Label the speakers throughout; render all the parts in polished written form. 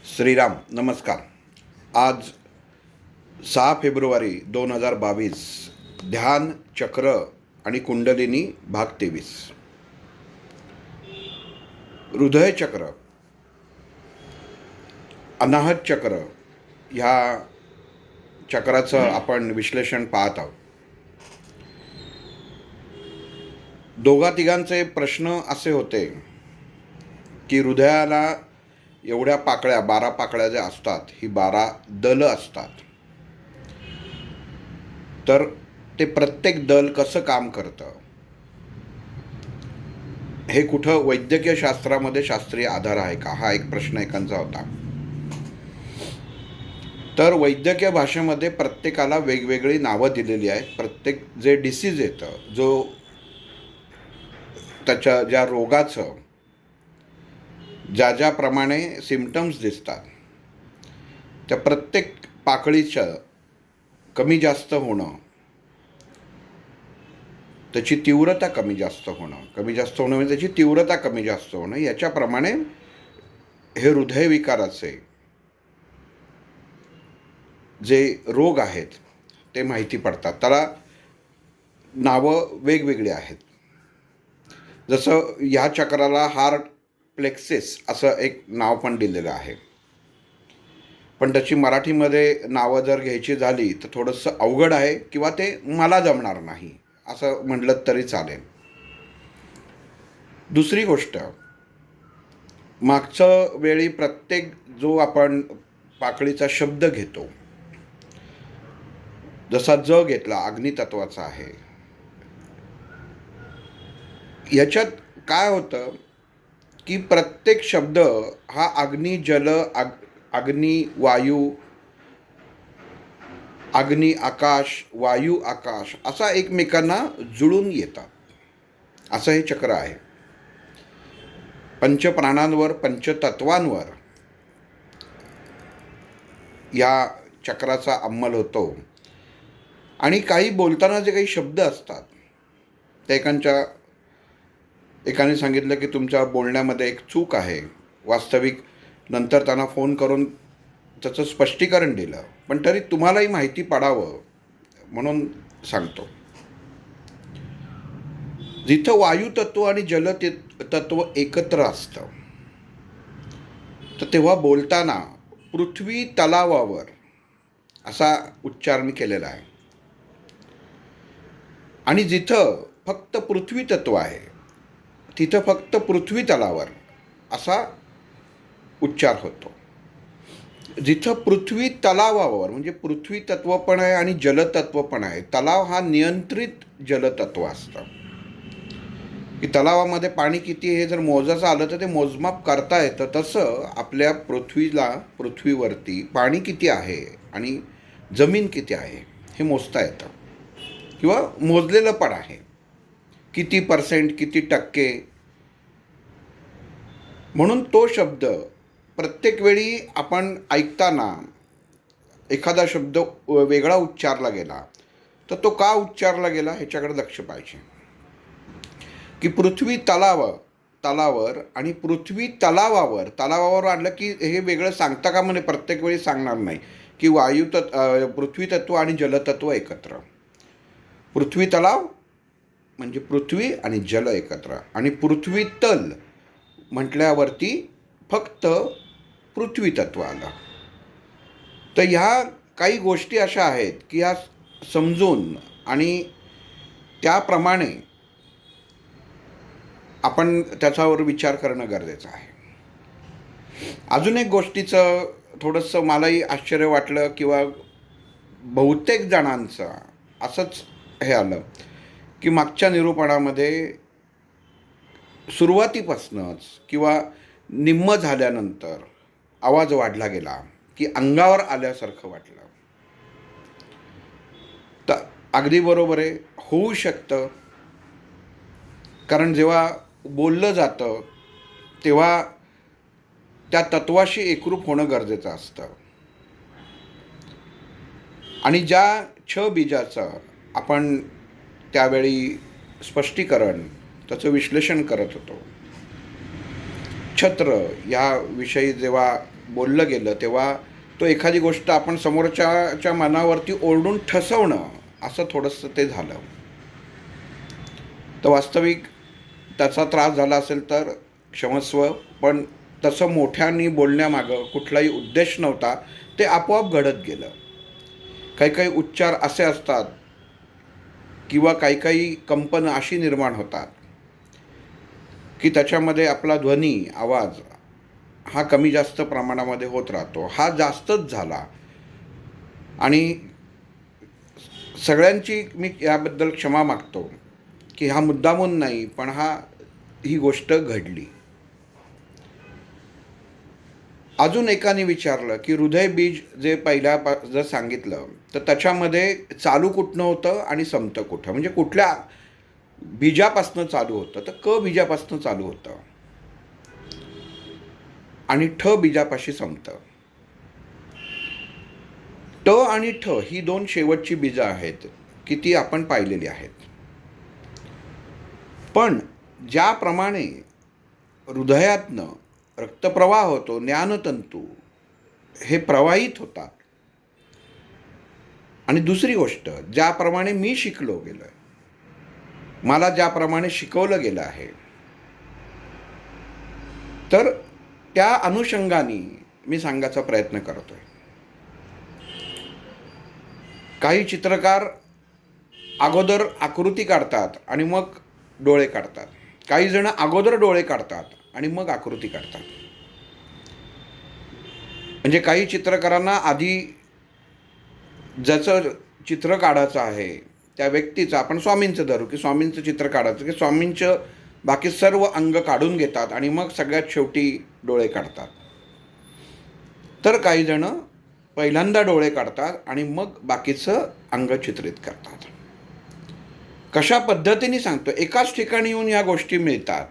Speaker 1: श्रीराम नमस्कार. आज 6 फेब्रुवारी 2022. ध्यान चक्र आणि कुंडलिनी भाग 23. हृदय चक्र, अनाहत चक्र ह्या चक्राचं आपण विश्लेषण पाहत आहोत. दोघा तिघांचे प्रश्न असे होते की हृदयाला एवढ्या पाकळ्या 12 पाकळ्या ज्या असतात ही 12 दल असतात, तर ते प्रत्येक दल कसं काम करतं हे कुठं वैद्यकीय शास्त्रामध्ये शास्त्रीय आधार आहे का, हा एक प्रश्न एकांचा होता. तर वैद्यकीय भाषेमध्ये प्रत्येकाला वेगवेगळी नावं दिलेली आहेत. प्रत्येक जे डिसीज येतं, जो त्याच्या ज्या रोगाचं ज्याप्रमाणे सिम्पटम्स दिसतात, त्या प्रत्येक पाकळीचं कमी जास्त होणं, त्याची तीव्रता कमी जास्त होणं म्हणजे त्याची तीव्रता कमी जास्त होणं, याच्याप्रमाणे हे हृदयविकाराचे जे रोग आहेत ते माहिती पडतात. त्याला नावं वेगवेगळी आहेत. जसं ह्या चक्राला हार्ट प्लेक्सिस असं एक नाव पण दिलेलं आहे, पण त्याची मराठीमध्ये नावं जर घ्यायची झाली तर थोडंसं अवघड आहे किंवा ते मला जमणार नाही असं म्हटलं तरी चालेल. दुसरी गोष्ट, मागच्या वेळी प्रत्येक जो आपण पाकळीचा शब्द घेतो, जसा ज घेतला अग्नितत्वाचा आहे, याच्यात काय होतं की प्रत्येक शब्द हा अग्नी जल अग्नी वायू, अग्नी आकाश, वायू आकाश असा एकमेकांना जुळून येतात, असं हे चक्र आहे. पंचप्राणांवर, पंचतत्वांवर या चक्राचा अंमल होतो. आणि काही बोलताना जे काही शब्द असतात ते एकाने सांगितलं की तुमच्या बोलण्यामध्ये एक चूक आहे. वास्तविक नंतर त्यांना फोन करून त्याचं स्पष्टीकरण दिलं, पण तरी तुम्हालाही माहिती पडावं म्हणून सांगतो. जिथं वायुतत्व आणि जलतत्व एकत्र असतं, तर तेव्हा बोलताना पृथ्वी तलावावर असा उच्चार मी केलेला आहे. आणि जिथं फक्त पृथ्वी तत्व आहे तिथं फक्त पृथ्वी तलावर असा उच्चार होतो. जिथं पृथ्वी तलावावर म्हणजे पृथ्वी तत्व पण आहे आणि जलतत्व पण आहे. तलाव हा नियंत्रित जलतत्व असतं की तलावामध्ये पाणी किती हे जर मोजायचं आलं तर ते मोजमाप करता येतं. तसं आपल्या पृथ्वीवरती पाणी किती आहे आणि जमीन किती आहे हे मोजता येतं किंवा मोजलेलं पण आहे. किती % किती टक्के. म्हणून तो शब्द प्रत्येक वेळी आपण ऐकताना एखादा शब्द वेगळा उच्चारला गेला तर तो का उच्चारला गेला ह्याच्याकडे लक्ष पाहिजे. की पृथ्वी तलावर आणि पृथ्वी तलावावर आणलं की हे वेगळं सांगता का म्हणे, प्रत्येक वेळी सांगणार नाही की पृथ्वी तत्व आणि जलतत्व एकत्र. पृथ्वी तलाव म्हणजे पृथ्वी आणि जल एकत्र, आणि पृथ्वी तल म्हटल्यावरती फक्त पृथ्वी तत्व आलं. तर ह्या काही गोष्टी अशा आहेत की ह्या समजून आणि त्याप्रमाणे आपण त्याच्यावर विचार करणं गरजेचं आहे. अजून एक गोष्टीचं थोडंसं मलाही आश्चर्य वाटलं किंवा बहुतेक जणांचं असंच हे आलं की मागच्या निरूपणामध्ये सुरुवातीपासूनच किंवा निम्म झाल्यानंतर आवाज वाढला गेला की अंगावर आल्यासारखं वाटलं. तर अगदी बरोबर आहे, होऊ शकतं. कारण जेव्हा बोललं जातं तेव्हा त्या तत्वाशी एकरूप होणं गरजेचं असतं. आणि ज्या छ बीजाचं आपण त्यावेळी स्पष्टीकरण त्याचं विश्लेषण करत होतो, छत्र याविषयी जेव्हा बोललं गेलं तेव्हा तो एखादी गोष्ट आपण समोरच्याच्या मनावरती ओरडून ठसवणं असं थोडंसं ते झालं. तर वास्तविक त्याचा त्रास झाला असेल तर क्षमस्व, पण तसं मोठ्यांनी बोलण्यामागं कुठलाही उद्देश नव्हता. ते आपोआप घडत गेलं. काही काही उच्चार असे असतात किंवा काही काही कंपनं अशी निर्माण होतात की त्याच्यामध्ये आपला ध्वनी आवाज हा कमी जास्त प्रमाणामध्ये होत राहतो. हा जास्तच झाला आणि सगळ्यांची मी याबद्दल क्षमा मागतो की हा मुद्दामून नाही, पण ही गोष्ट घडली. अजून एकाने विचारलं की हृदयबीज जे जर सांगितलं तर त्याच्यामध्ये चालू कुठनं होतं आणि संपतं कुठं, म्हणजे कुठल्या बीजापासनं चालू होतं. तर क बीजापासनं चालू होतं आणि ठ बीजापाशी संपतं. ट आणि ठ ही दोन शेवटची बीजं आहेत की ती आपण पाहिलेली आहेत. पण ज्याप्रमाणे हृदयातनं रक्तप्रवाह होतो, ज्ञानतंतू हे प्रवाहित होतात. आणि दुसरी गोष्ट, ज्याप्रमाणे मी शिकलो गेलो आहे, मला ज्याप्रमाणे शिकवलं गेलं आहे, तर त्या अनुषंगाने मी सांगायचा प्रयत्न करतोय. काही चित्रकार अगोदर आकृती काढतात आणि मग डोळे काढतात. काही जण अगोदर डोळे काढतात आणि मग आकृती काढतात. म्हणजे काही चित्रकारांना आधी ज्याचं चित्र काढायचं आहे त्या व्यक्तीचं, आपण स्वामींचं धरू की स्वामींचं चित्र काढायचं की स्वामींचं बाकी सर्व अंग काढून घेतात आणि मग सगळ्यात शेवटी डोळे काढतात. तर काही जण पहिल्यांदा डोळे काढतात आणि मग बाकीचं अंग चित्रित करतात. कशा पद्धतीने सांगतो, एकाच ठिकाणी येऊन या गोष्टी मिळतात.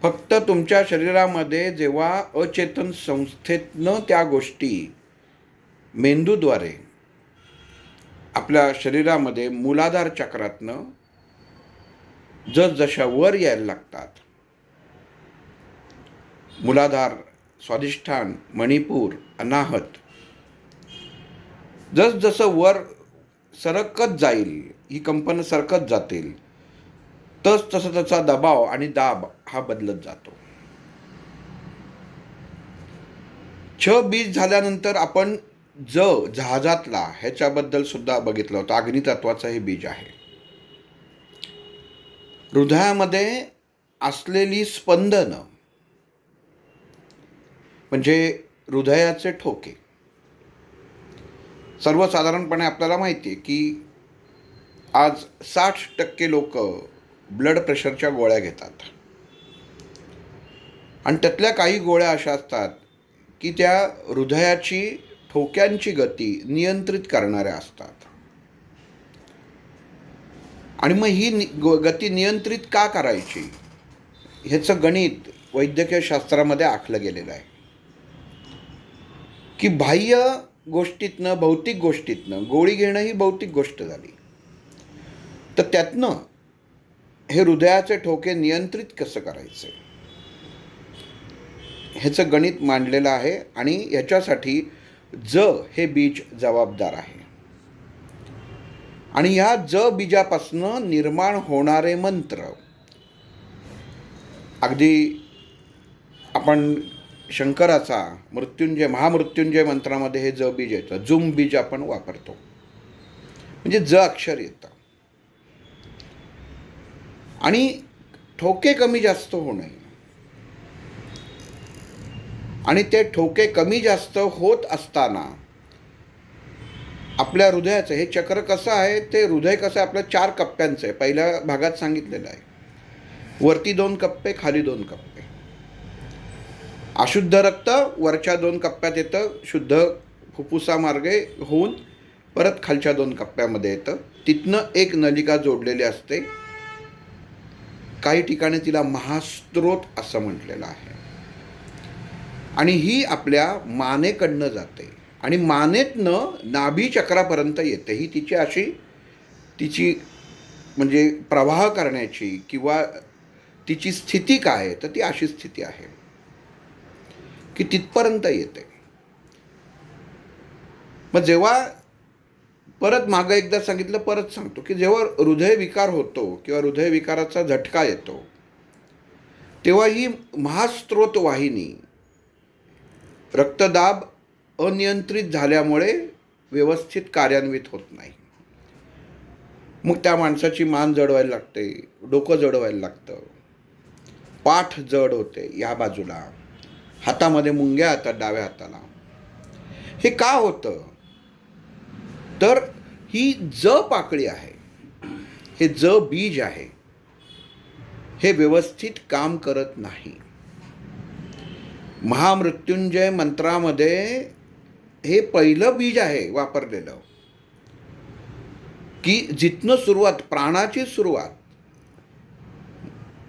Speaker 1: फक्त तुमच्या शरीरामध्ये जेव्हा अचेतन संस्थेतनं त्या गोष्टी मेंदूद्वारे आपल्या शरीरामध्ये मूलाधार चक्रातनं जसजशा वर यायला लागतात, मूलाधार, स्वाधिष्ठान, मणिपूर, अनाहत, जसजसं वर सरकत जाईल, ही कंपनं सरकत जातील, तसं त्याचा दबाव आणि दाब हा बदलत जातो. छ बीज झाल्यानंतर आपण जहाजातला ह्याच्याबद्दल सुद्धा बघितलं होतं. अग्नितत्वाचं हे बीज आहे. हृदयामध्ये असलेली स्पंदनं म्हणजे हृदयाचे ठोके. सर्वसाधारणपणे आपल्याला माहिती आहे की आज 60% लोक ब्लड प्रेशरच्या गोळ्या घेतात आणि त्यातल्या काही गोळ्या अशा असतात की त्या हृदयाची ठोक्यांची गती नियंत्रित करणाऱ्या असतात. आणि मग ही गती नियंत्रित का करायची ह्याचं गणित वैद्यकीय शास्त्रामध्ये आखलं गेलेलं आहे की बाह्य गोष्टीतनं, भौतिक गोष्टीतनं गोळी घेणं ही भौतिक गोष्ट झाली, तर त्यातनं हे हृदयाचे ठोके नियंत्रित कसं करायचं ह्याचं गणित मांडलेलं आहे. आणि ह्याच्यासाठी हे बीज जबाबदार आहे. आणि ह्या बीजापासनं निर्माण होणारे मंत्र, अगदी आपण शंकराचा महामृत्युंजय मंत्रामध्ये हे बीज येतं. जुम बीज आपण वापरतो, म्हणजे अक्षर येतं. आणि ठोके कमी जास्त होणे, आणि ते ठोके कमी जास्त होत असताना आपल्या हृदयाचं हे चक्र कसं आहे, ते हृदय कसं आहे आपल्या 4 कप्प्यांचं आहे. पहिल्या भागात सांगितलेलं आहे, वरती 2 कप्पे, खाली 2 कप्पे. अशुद्ध रक्त वरच्या 2 कप्प्यात येतं, शुद्ध फुफ्फुसामार्गे होऊन परत खालच्या 2 कप्प्यामध्ये येतं. तिथनं एक नलिका जोडलेली असते. काही ठिकाणी तिला महास्त्रोत असं म्हटलेलं आहे. आणि ही आपल्या मानेकडनं जाते आणि मानेतनं नाभी चक्रापर्यंत येते. ही तिची प्रवाह करण्याची किंवा तिची स्थिती काय आहे, तर ती अशी स्थिती आहे. की तिथपर्यंत येते. मग जेव्हा परत मागं एकदा सांगितलं, परत सांगतो की जेव्हा हृदयविकार होतो किंवा हृदयविकाराचा झटका येतो, तेव्हा ही महास्त्रोत वाहिनी रक्तदाब अनियंत्रित झाल्यामुळे व्यवस्थित कार्यान्वित होत नाही. मग त्या माणसाची मान जड व्हायला लागते, डोकं जड व्हायला लागतं, पाठ जड होते या बाजूला, हातामध्ये मुंग्या येतात डाव्या हाताला. हे का होतं? तर ही ज पाकळी आहे, हे ज बीज आहे, हे व्यवस्थित काम करत नाही. महामृत्युंजय मंत्रामध्ये हे पहिलं बीज आहे वापरलेलं, की जिथनं सुरुवात, प्राणाची सुरुवात,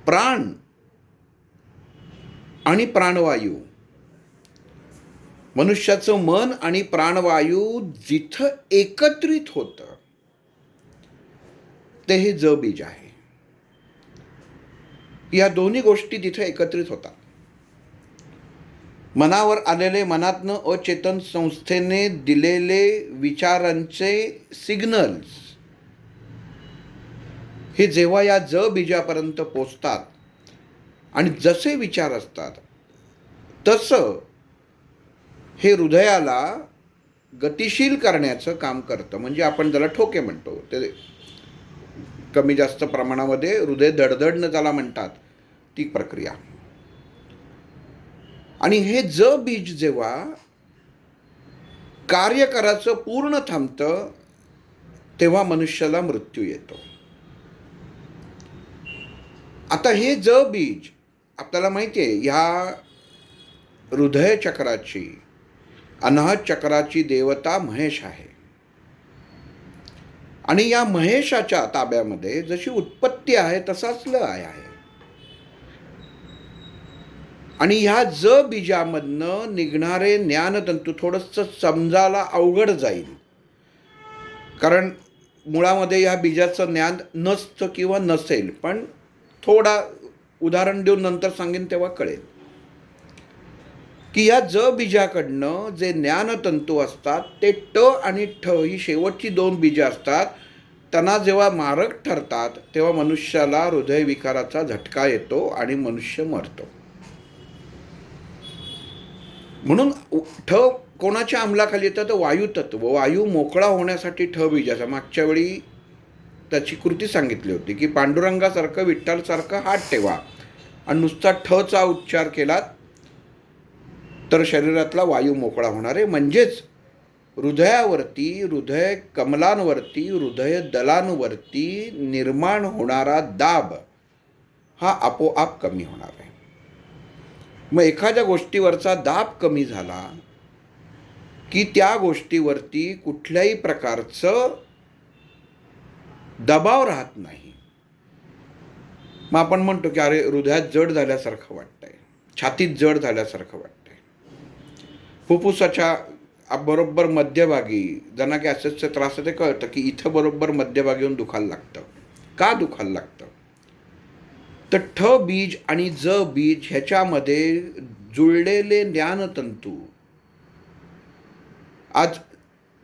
Speaker 1: प्राण आणि प्राणवायू, मनुष्याचं मन आणि प्राणवायू जिथं एकत्रित होतं ते हे ज बीज आहे. या दोन्ही गोष्टी तिथे एकत्रित होतात. मनावर आलेले, मनातनं अचेतन संस्थेने दिलेले विचारांचे सिग्नल्स हे जेव्हा या ज बीजापर्यंत पोचतात आणि जसे विचार असतात तसं हे हृदयाला गतिशील करण्याचं काम करतं. म्हणजे आपण ज्याला ठोके म्हणतो, ते कमी जास्त प्रमाणामध्ये हृदय धडधडणं ज्याला म्हणतात, ती प्रक्रिया. आणि हे ज बीज जेव्हा कार्य करायचं पूर्ण थांबतं तेव्हा मनुष्याला मृत्यू येतो. आता हे ज बीज आपल्याला माहिती आहे, ह्या हृदय चक्राची, अनाहत चक्राची देवता महेश आहे. आणि या महेशाच्या ताब्यामध्ये जशी उत्पत्ती आहे तसाच लय आहे. आणि ह्या ज बीजामधनं निघणारे ज्ञानतंतू थोडंसं समजायला अवघड जाईल, कारण मुळामध्ये ह्या बीजाचं ज्ञान नसतं किंवा नसेल. पण थोडा उदाहरण देऊन नंतर सांगेन तेव्हा कळेल की या ज बीजाकडनं जे ज्ञानतंतू असतात ते ट आणि ठ ही शेवटची दोन बीजं असतात. त्यांना जेव्हा मारक ठरतात तेव्हा मनुष्याला हृदयविकाराचा झटका येतो आणि मनुष्य मरतो. म्हणून ठ कोणाच्या अंमलाखाली येतं? तर वायुतत्व, वायू मोकळा होण्यासाठी ठ बीजाचा. मागच्या वेळी त्याची कृती सांगितली होती की पांडुरंगासारखं, विठ्ठलसारखं हात ठेवा आणि नुसता ठचा उच्चार केलात तर शरीरातला वायू मोकळा होणार आहे. म्हणजेच हृदयावरती, हृदय कमलांवरती, हृदय दलांवरती निर्माण होणारा दाब हा आपोआप कमी होणार आहे. मग एखाद्या गोष्टीवरचा दाब कमी झाला की त्या गोष्टीवरती कुठल्याही प्रकारचं दबाव राहत नाही. मग आपण म्हणतो की अरे हृदयात जड झाल्यासारखं वाटतंय, छातीत जड झाल्यासारखं वाटतंय. फुफ्फुसाच्या बरोबर मध्यभागी ज्यांना गॅसेसचे त्रास आहे ते कळतं की इथं बरोबर मध्यभागी येऊन दुखायला लागतं. का दुखायला लागतं? तर ठ बीज आणि ज बीज ह्याच्यामध्ये जुळलेले ज्ञानतंतू, आज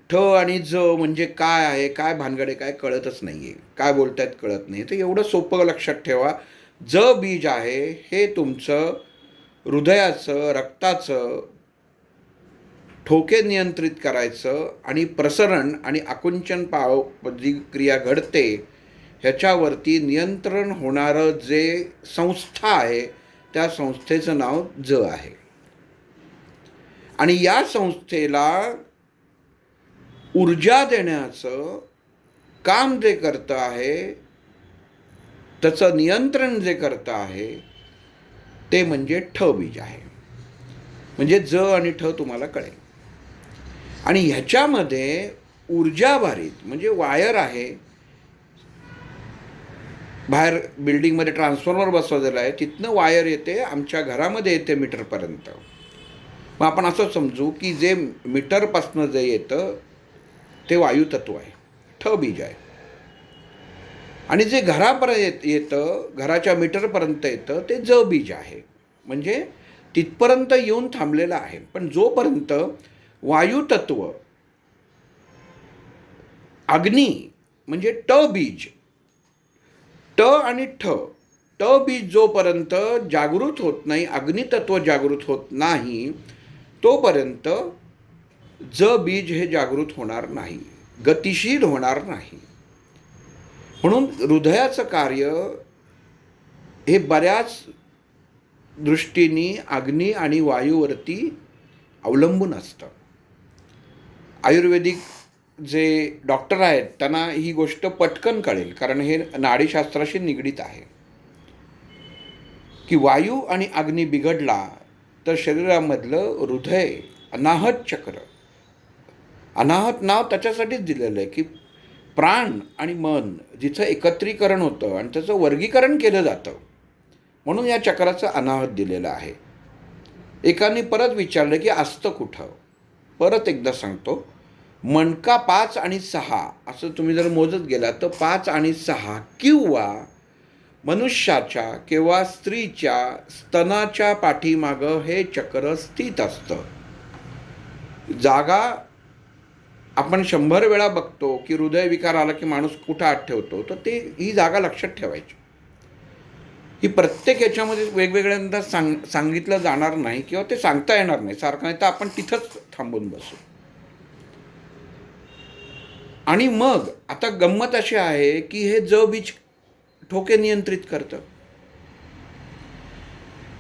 Speaker 1: ठ आणि ज म्हणजे काय आहे, काय भानगडे, काय कळतच नाही आहे, काय बोलतायत कळत नाही. तर एवढं सोपं लक्षात ठेवा, ज बीज आहे हे तुमचं हृदयाचं, रक्ताचं ठोके नियंत्रित करायचं आणि प्रसरण आणि आकुंचन जी क्रिया घडते ह्याच्यावरती नियंत्रण होणारं जे संस्था आहे त्या संस्थेचं नाव ज आहे. आणि या संस्थेला ऊर्जा देण्याचं काम जे करतं आहे, त्याचं नियंत्रण जे करतं आहे ते म्हणजे ठ बीज आहे. म्हणजे ज आणि ठ तुम्हाला कळेल. आणि ह्याच्यामध्ये ऊर्जाभारित म्हणजे वायर आहे, बाहेर बिल्डिंगमध्ये ट्रान्सफॉर्मर बसवलेला आहे, तिथनं वायर येते, आमच्या घरामध्ये येते मीटरपर्यंत. मग आपण असं समजू की जे मीटरपासनं जे येतं ते वायुतत्व आहे, ठ बीज आहे. आणि जे घरापर्यंत येतं, घराच्या मीटरपर्यंत येतं ते ज बीज आहे. म्हणजे तिथपर्यंत येऊन थांबलेला आहे. पण जोपर्यंत वायुतत्व, अग्नी म्हणजे ट बीज, ट आणि ठ, ट बीज जोपर्यंत जागृत होत नाही, अग्नितत्व जागृत होत नाही, तोपर्यंत ज बीज हे जागृत होणार नाही, गतिशील होणार नाही. म्हणून हृदयाचं कार्य हे बऱ्याच दृष्टीने अग्नी आणि वायूवरती अवलंबून असतं. आयुर्वेदिक जे डॉक्टर आहेत त्यांना ही गोष्ट पटकन कळेल, कारण हे नाडीशास्त्राशी निगडीत आहे की वायू आणि अग्नी बिघडला तर शरीरामधलं हृदय, अनाहत चक्र, अनाहत नाव त्याच्यासाठीच दिलेलं आहे की प्राण आणि मन जिथं एकत्रीकरण होतं आणि त्याचं वर्गीकरण केलं जातं, म्हणून या चक्राचं अनाहत दिलेलं आहे. एकाने परत विचारलं की असतं कुठं? परत एकदा सांगतो, मणका 5 आणि 6 असं तुम्ही जर मोजत गेला तर 5 आणि 6 किंवा मनुष्याच्या किंवा स्त्रीच्या स्तनाच्या पाठीमागं हे चक्र स्थित असतं. जागा आपण 100 वेळा बघतो की हृदयविकार आला की माणूस कुठं हात ठेवतो, तर ही जागा लक्षात ठेवायची. ही प्रत्येक याच्यामध्ये वेगवेगळ्यांदा सांगितलं जाणार नाही किंवा ते सांगता येणार नाही सारखं, नाही तर आपण तिथंच थांबून बसू. आणि मग आता गंमत अशी आहे की हे ज बीज ठोके नियंत्रित करतं,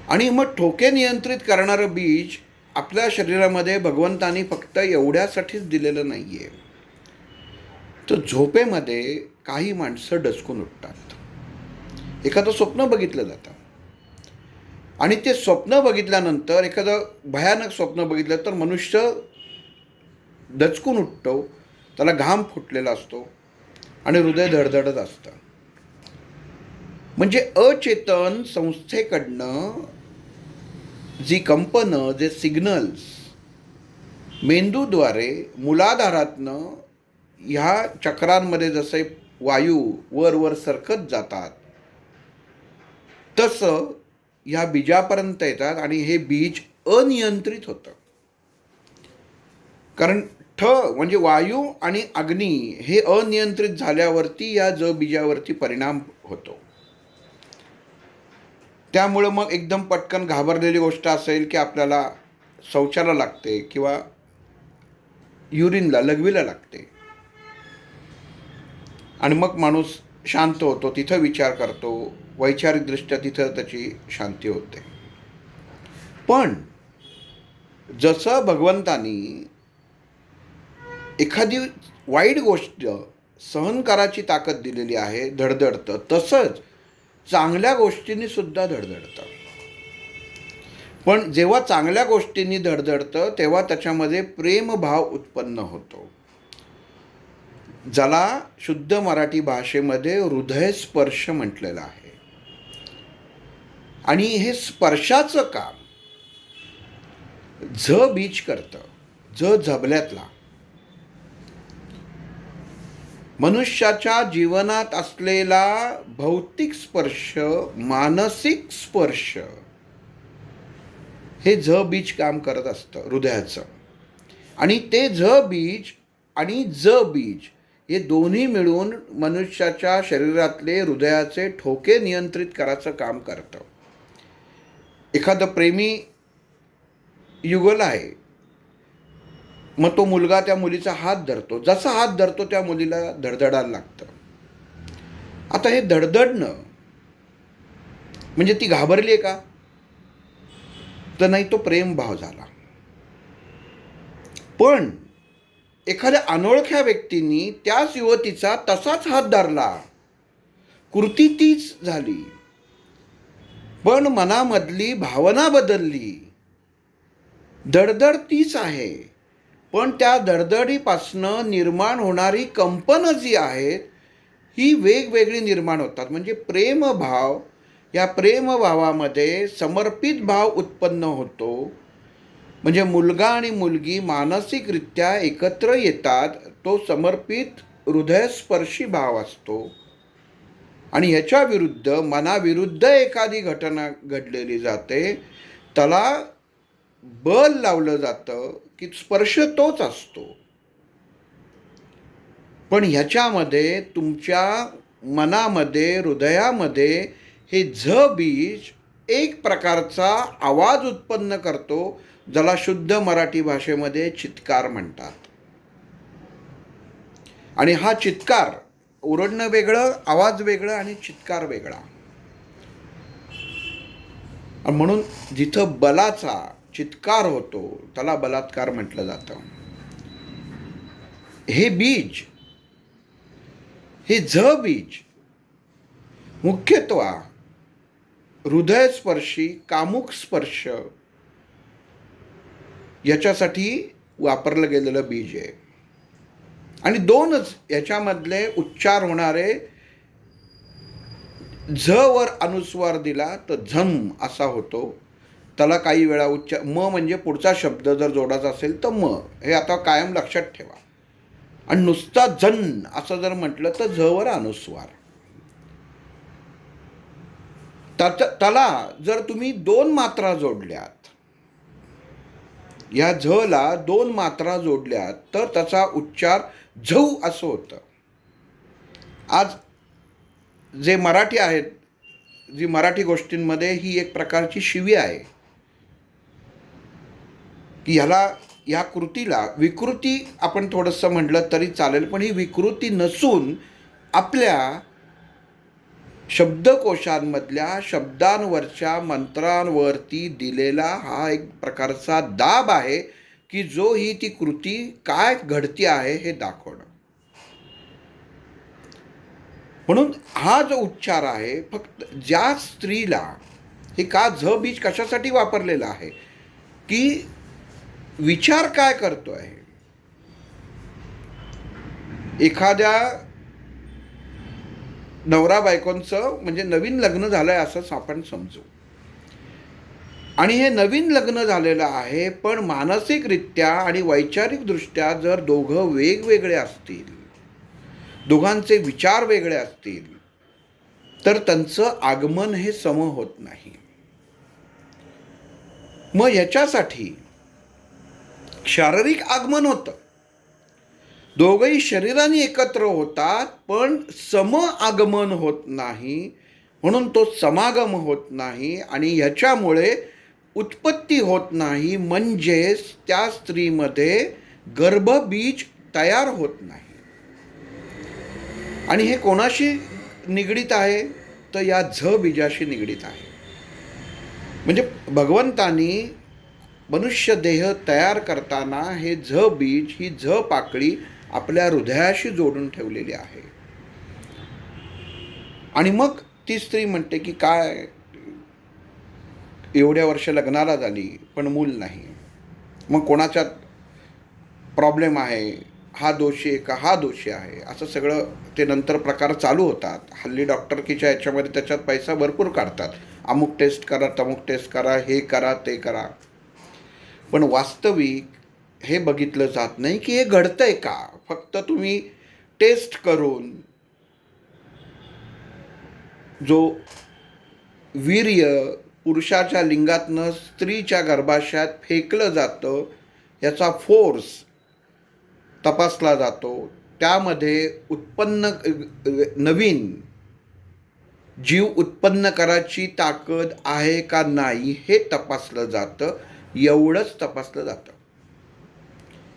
Speaker 1: आणि मग ठोके नियंत्रित करणारं बीज आपल्या शरीरामध्ये भगवंतानी फक्त एवढ्यासाठीच दिलेलं नाही आहे. तर झोपेमध्ये काही माणसं डचकून उठतात, एखादं स्वप्न बघितलं जातं आणि ते स्वप्न बघितल्यानंतर एखादं भयानक स्वप्न बघितलं तर मनुष्य दचकून उठतो, त्याला घाम फुटलेला असतो आणि हृदय धडधडत असतं. म्हणजे अचेतन संस्थेकडनं जी कंपनं, जे सिग्नल्स मेंदूद्वारे मूलाधारातनं ह्या चक्रांमध्ये जसे वायू वर वर सरकत जातात तसं ह्या बीजापर्यंत येतात आणि हे बीज अनियंत्रित होतं. कारण ठ म्हणजे वायू आणि अग्नी हे अनियंत्रित झाल्यावरती या ज बीजावरती परिणाम होतो. त्यामुळं मग एकदम पटकन घाबरलेली गोष्ट असेल की आपल्याला शौचाला लागते किंवा युरिनला, लघवीला लागते आणि मग माणूस शांत होतो, तिथं विचार करतो, वैचारिकदृष्ट्या तिथं त्याची शांती होते. पण जसं भगवंतानी एखादी वाईट गोष्ट सहन करायची ताकद दिलेली आहे, धडधडतं, तसंच चांगल्या गोष्टींनी सुद्धा धडधडतं. पण जेव्हा चांगल्या गोष्टींनी धडधडतं तेव्हा त्याच्यामध्ये प्रेमभाव उत्पन्न होतो, ज्याला शुद्ध मराठी भाषेमध्ये हृदयस्पर्श म्हटलेलं आहे. आणि हे स्पर्शाचं काम झ बीज करतं, झ झबल्यातला. मनुष्याच्या जीवनात असलेला भौतिक स्पर्श, मानसिक स्पर्श हे झ बीज काम करत असतं हृदयाचं. आणि ते झ बीज आणि ज बीज हे दोन्ही मिळून मनुष्याच्या शरीरातले हृदयाचे ठोके नियंत्रित करायचं काम करतं. एखादं प्रेमी युगल आहे, मग तो मुलगा त्या मुलीचा हात धरतो, जसा हात धरतो त्या मुलीला धडधडायला लागतं. आता हे धडधडणं म्हणजे ती घाबरली आहे का? तर नाही, तो प्रेमभाव झाला. पण एखाद्या अनोळख्या व्यक्तींनी त्याच युवतीचा तसाच हात धरला, कृती तीच झाली, पण मनामधली भावना बदलली, धडधड तीच आहे, पण त्या धडधडीपासनं निर्माण होणारी कंपनं जी आहेत ही वेगवेगळी निर्माण होतात. म्हणजे प्रेमभाव, या प्रेमभावामध्ये समर्पित भाव उत्पन्न होतो. म्हणजे मुलगा आणि मुलगी मानसिकरित्या एकत्र येतात, तो समर्पित हृदयस्पर्शी भाव असतो. आणि ह्याच्या विरुद्ध, मनाविरुद्ध एखादी घटना घडलेली जाते त्याला बल लावलं जातं की स्पर्श तोच असतो. पण ह्याच्यामध्ये तुमच्या मनामध्ये, हृदयामध्ये हे झ बीज एक प्रकारचा आवाज उत्पन्न करतो, ज्याला शुद्ध मराठी भाषेमध्ये चित्कार म्हणतात. आणि हा चित्कार, ओरडणं वेगळं, आवाज वेगळं आणि चित्कार वेगळा. म्हणून जिथं बलाचा चित्कार होतो त्याला बलात्कार म्हटलं जातं. हे बीज, हे झ बीज मुख्यत्वे हृदयस्पर्शी कामुक स्पर्श याच्यासाठी वापरलं गेलेलं बीज आहे. आणि दोनच याच्यामधले उच्चार होणारे, झ वर अनुस्वार दिला तर झम असा होतो. त्याला काही वेळा उच्चार, म म्हणजे पुढचा शब्द जर जोडायचा असेल तर म, हे आता कायम लक्षात ठेवा. आणि नुसता जन असं जर म्हटलं तर झ वर अनुस्वार. त्याला जर तुम्ही दोन मात्रा जोडल्यात, या झ ला दोन मात्रा जोडल्यात तर त्याचा उच्चार झौ असं होतं. आज जे मराठी आहेत, जी मराठी गोष्टींमध्ये ही एक प्रकारची शिवी आहे की ह्या कृतीला विकृती आपण थोडंसं म्हटलं तरी चालेल, पण ही विकृती नसून आपल्या शब्दकोशांमधल्या शब्दांवरच्या मंत्रांवरती दिलेला हा एक प्रकारचा दाब आहे की जो ही ती कृती काय घडती आहे हे दाखवणं. म्हणून हा जो उच्चार आहे, फक्त ज्या स्त्रीला, हे का झ बीज कशासाठी वापरलेलं आहे की विचार काय करतो आहे. एखाद्या नवरा बायकोंचं म्हणजे नवीन लग्न झालंय असंच आपण समजू, आणि हे नवीन लग्न झालेलं आहे, पण मानसिकरित्या आणि वैचारिकदृष्ट्या जर दोघं वेगवेगळे असतील, दोघांचे विचार वेगळे असतील, तर त्यांचं आगमन हे सम होत नाही. मग याच्यासाठी शारीरिक आगमन होतं, दोघंही शरीराने एकत्र होतात, पण सम आगमन होत नाही, म्हणून तो समागम होत नाही आणि ह्याच्यामुळे उत्पत्ती होत नाही, म्हणजेच त्या स्त्रीमध्ये गर्भबीज तयार होत नाही. आणि हे कोणाशी निगडीत आहे तर या झ बीजाशी निगडीत आहे. म्हणजे भगवंतानी मनुष्य देह तयार करताना हे झ बीज, ही झ पाकळी आपल्या हृदयाशी जोडून ठेवलेली आहे. आणि मग ती स्त्री म्हणते की काय एवढ्या वर्ष लग्नाला झाली पण मूल नाही, मग कोणाच्यात प्रॉब्लेम आहे, हा दोषी आहे का हा दोषी आहे, असं सगळं ते नंतर प्रकार चालू होतात. हल्ली डॉक्टरकीच्या याच्यामध्ये त्याच्यात पैसा भरपूर काढतात, अमुक टेस्ट करा, तमुक टेस्ट करा, हे करा, ते करा. पण वास्तविक हे बघितलं जात नाही की हे घडतंय का. फक्त तुम्ही टेस्ट करून जो वीर्य पुरुषाच्या लिंगातनं स्त्रीच्या गर्भाशयात फेकलं जातं, याचा फोर्स तपासला जातो, त्यामध्ये उत्पन्न नवीन जीव उत्पन्न करायची ताकद आहे का नाही हे तपासलं जातं, एवढंच तपासलं जातं.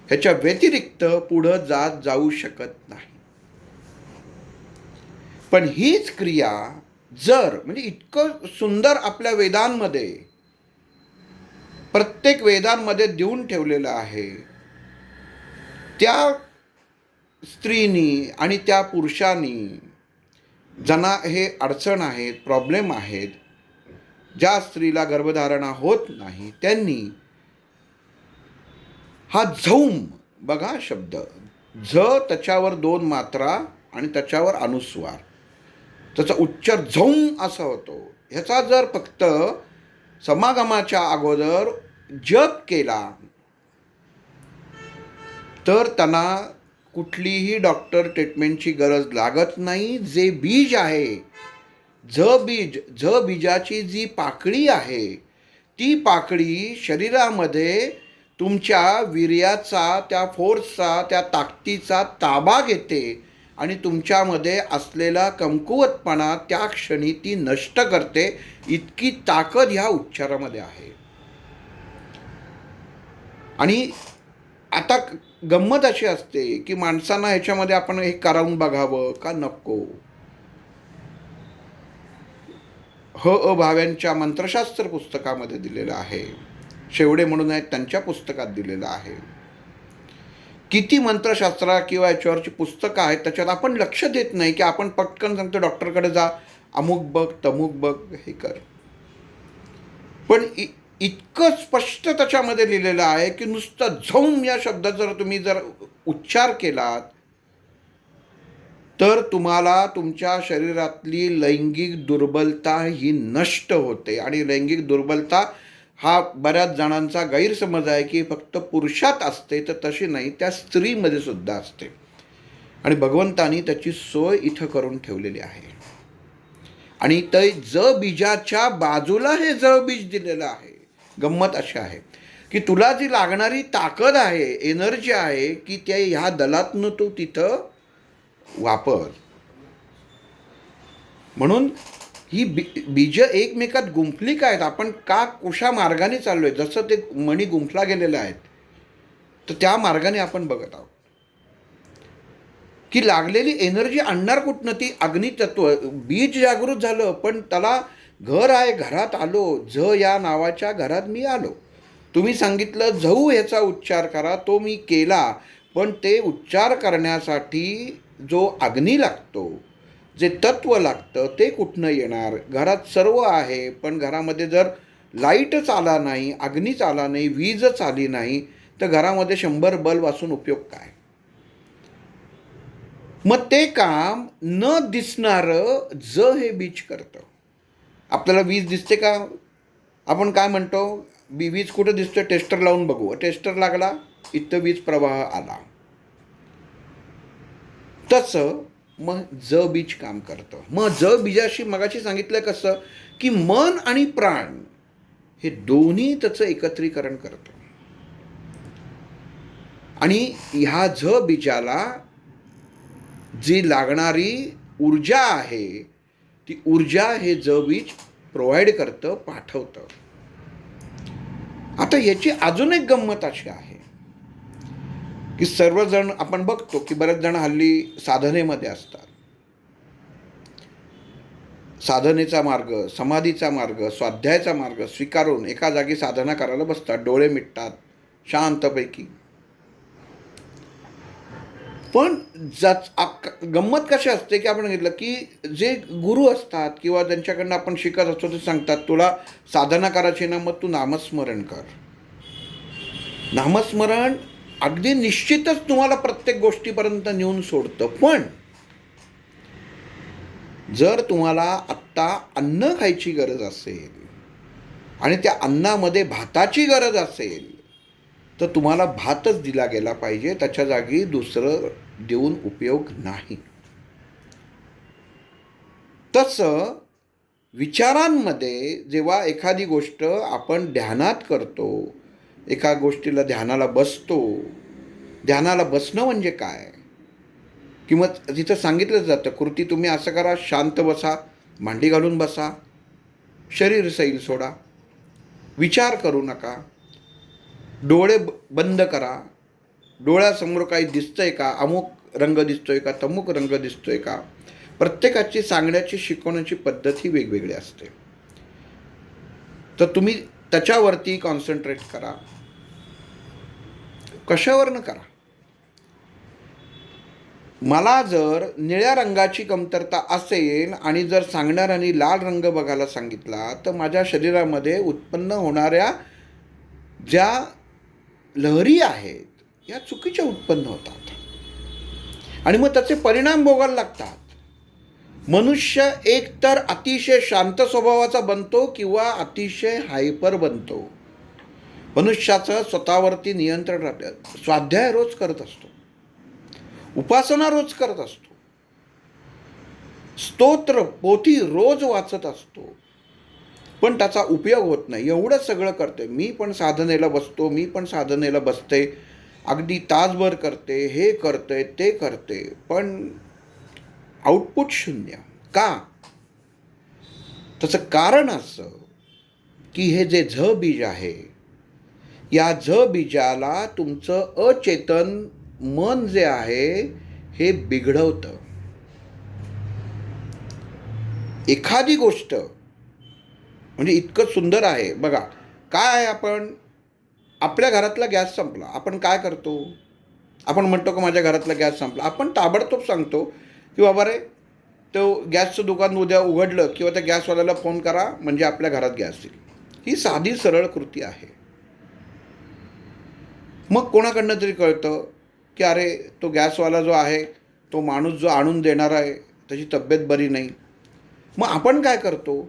Speaker 1: ह्याच्या व्यतिरिक्त पुढं जाऊ शकत नाही. पण हीच क्रिया जर, म्हणजे इतकं सुंदर आपल्या वेदांमध्ये, प्रत्येक वेदांमध्ये देऊन ठेवलेलं आहे, त्या स्त्रीनी आणि त्या पुरुषांनी ज्यांना हे अडचण आहेत, प्रॉब्लेम आहेत, ज्या स्त्रीला गर्भधारणा होत नाही, त्यांनी हा झौम, बघा शब्द झ, त्याच्यावर दोन मात्रा आणि त्याच्यावर अनुस्वार, त्याचा उच्चार झौम असा होतो. ह्याचा जर फक्त समागमाच्या अगोदर जप केला तर त्यांना कुठलीही डॉक्टर ट्रीटमेंटची गरज लागत नाही. जे बीज आहे, झ बीजाची जी पाकळी आहे ती पाकळी शरीरामध्ये तुमच्या वीर्याचा, त्या फोर्सचा, त्या ताकदीचा ताबा घेते आणि तुमच्यामध्ये असलेला कमकुवतपणा त्या क्षणी ती नष्ट करते. इतकी ताकद ह्या उच्चारामध्ये आहे. आणि आता गंमत अशी असते की माणसांना ह्याच्यामध्ये आपण हे करावून बघावं का नको. भाव्यांच्या मंत्रशास्त्र पुस्तकामध्ये दिलेलं आहे. शेवडे म्हणून आहेत त्यांच्या पुस्तकात दिलेलं आहे. किती मंत्रशास्त्र किंवा याच्यावरची पुस्तकं आहेत त्याच्यात आपण लक्ष देत नाही की आपण पटकन सांगतो डॉक्टरकडे जा, अमुक बघ, तमुक बघ, हे कर. पण इतकं स्पष्ट त्याच्यामध्ये लिहिलेलं आहे की नुसतं झौम या शब्दाचा जर तुम्ही उच्चार केलात तर तुम्हाला तुमच्या शरीरातली लैंगिक दुर्बलता ही नष्ट होते. आणि लैंगिक दुर्बलता हा बऱ्याच जणांचा गैरसमज आहे की फक्त पुरुषात असते, तर तशी नाही, त्या स्त्रीमध्ये सुद्धा असते. आणि भगवंतानी त्याची सोय इथं करून ठेवलेली आहे. आणि ते ज बीजाच्या बाजूला हे ज बीज दिलेलं आहे. गंमत अशी आहे की तुला जी लागणारी ताकद आहे, एनर्जी आहे, की त्या ह्या दलातनं तू तिथं वापर. म्हणून ही बीज एकमेकात गुंफली काय आहेत, आपण का कुशा मार्गाने चाललोय, जसं ते मणी गुंफला गेलेले आहेत तर त्या मार्गाने आपण बघत आहोत. की लागलेली एनर्जी आणणार कुठनं, ती अग्नितत्व. बीज जागृत झालं पण त्याला घर आहे, घरात आलो, झ या नावाच्या घरात मी आलो. तुम्ही सांगितलं झऊ ह्याचा उच्चार करा, तो मी केला. पण ते उच्चार करण्यासाठी जो अग्नी लागतो, जे तत्व लागतं ते कुठनं येणार. घरात सर्व आहे पण घरामध्ये जर लाईटच आला नाही, अग्नीच आला नाही, वीजच आली नाही तर घरामध्ये 100 बल्ब असून उपयोग काय. मग ते काम न दिसणारं ज हे बीज करतं. आपल्याला वीज दिसते का, आपण काय म्हणतो, वीज कुठं दिसतोय, टेस्टर लावून बघू, टेस्टर लागला, इथं वीज प्रवाह आला. तसं मग ज बीज काम करतं. मग ज बीजाशी मगाशी सांगितलं कसं की मन आणि प्राण हे दोन्ही त्याचं एकत्रीकरण करतं. आणि ह्या झ बीजाला जी लागणारी ऊर्जा आहे ती ऊर्जा हे ज बीज प्रोव्हाइड करतं, पाठवतं. आता याची अजून एक गंमत अशी आहे की सर्वजण आपण बघतो की बरेच जण हल्ली साधनेमध्ये असतात. साधनेचा मार्ग, समाधीचा मार्ग, स्वाध्यायाचा मार्ग स्वीकारून एका जागी साधना करायला बसतात, डोळे मिटतात शांतपैकी. पण गंमत कशी असते की आपण घेतलं की जे गुरु असतात किंवा ज्यांच्याकडनं आपण शिकत असतो ते सांगतात तुला साधना करायची ना, मग तू नामस्मरण कर. नामस्मरण अगदी निश्चितच तुम्हाला प्रत्येक गोष्टीपर्यंत नेऊन सोडतं. पण जर तुम्हाला आत्ता अन्न खायची गरज असेल आणि त्या अन्नामध्ये भाताची गरज असेल तर तुम्हाला भातच दिला गेला पाहिजे, त्याच्या जागी दुसरं देऊन उपयोग नाही. तसं विचारांमध्ये जेव्हा एखादी गोष्ट आपण ध्यानात करतो, एका गोष्टीला ध्यानाला बसतो, ध्यानाला बसणं म्हणजे काय, किंवा तिथं सांगितलं जातं कृती तुम्ही असं करा, शांत बसा, मांडी घालून बसा, शरीर सैल सोडा, विचार करू नका, डोळे बंद करा, डोळ्यासमोर काही दिसतंय का, अमुक रंग दिसतोय का, तमुक रंग दिसतोय का. प्रत्येकाची सांगण्याची शिकवण्याची पद्धत ही वेगवेगळी असते. तर तुम्ही त्याच्यावरती कॉन्सन्ट्रेट करा. कशावरनं करा. मला जर निळ्या रंगाची कमतरता असेल आणि जर सांगणाऱ्यांनी लाल रंग बघायला सांगितला तर माझ्या शरीरामध्ये उत्पन्न होणाऱ्या ज्या लहरी आहेत या चुकीच्या उत्पन्न होतात आणि मग त्याचे परिणाम भोगायला लागतात. मनुष्य एकतर अतिशय शांत स्वभावाचा बनतो किंवा अतिशय हायपर बनतो. मनुष्याचं स्वतःवरती नियंत्रण राहतं. स्वाध्याय रोज करत असतो, उपासना रोज करत असतो, स्तोत्र पोथी रोज वाचत असतो, पण त्याचा उपयोग होत नाही. एवढंच सगळं करते, मी पण साधनेला बसतो, मी पण साधनेला बसते, अगदी तासभर करते, हे करते, ते करते, पण आउटपुट शून्य. का? त्याचं कारण असं की हे जे झ बीज आहे, या झ बीजाला तुमचं अचेतन मन जे आहे हे बिघडवतं. एखादी गोष्ट म्हणजे इतकं सुंदर आहे बघा. काय आहे, आपण आपल्या घरातला गॅस संपला, आपण काय करतो? आपण म्हणतो का माझ्या घरातला गॅस संपला, आपण ताबडतोब सांगतो की बाबा रे, तो गॅसचं दुकान उद्या उघडलं किंवा त्या गॅसवाल्याला फोन करा म्हणजे आपल्या घरात गॅस येईल. ही साधी सरळ कृती आहे. मग कोणाकडनं तरी कळतं की अरे, तो गॅसवाला जो आहे, तो माणूस जो आणून देणार आहे, त्याची तब्येत बरी नाही. मग आपण काय करतो?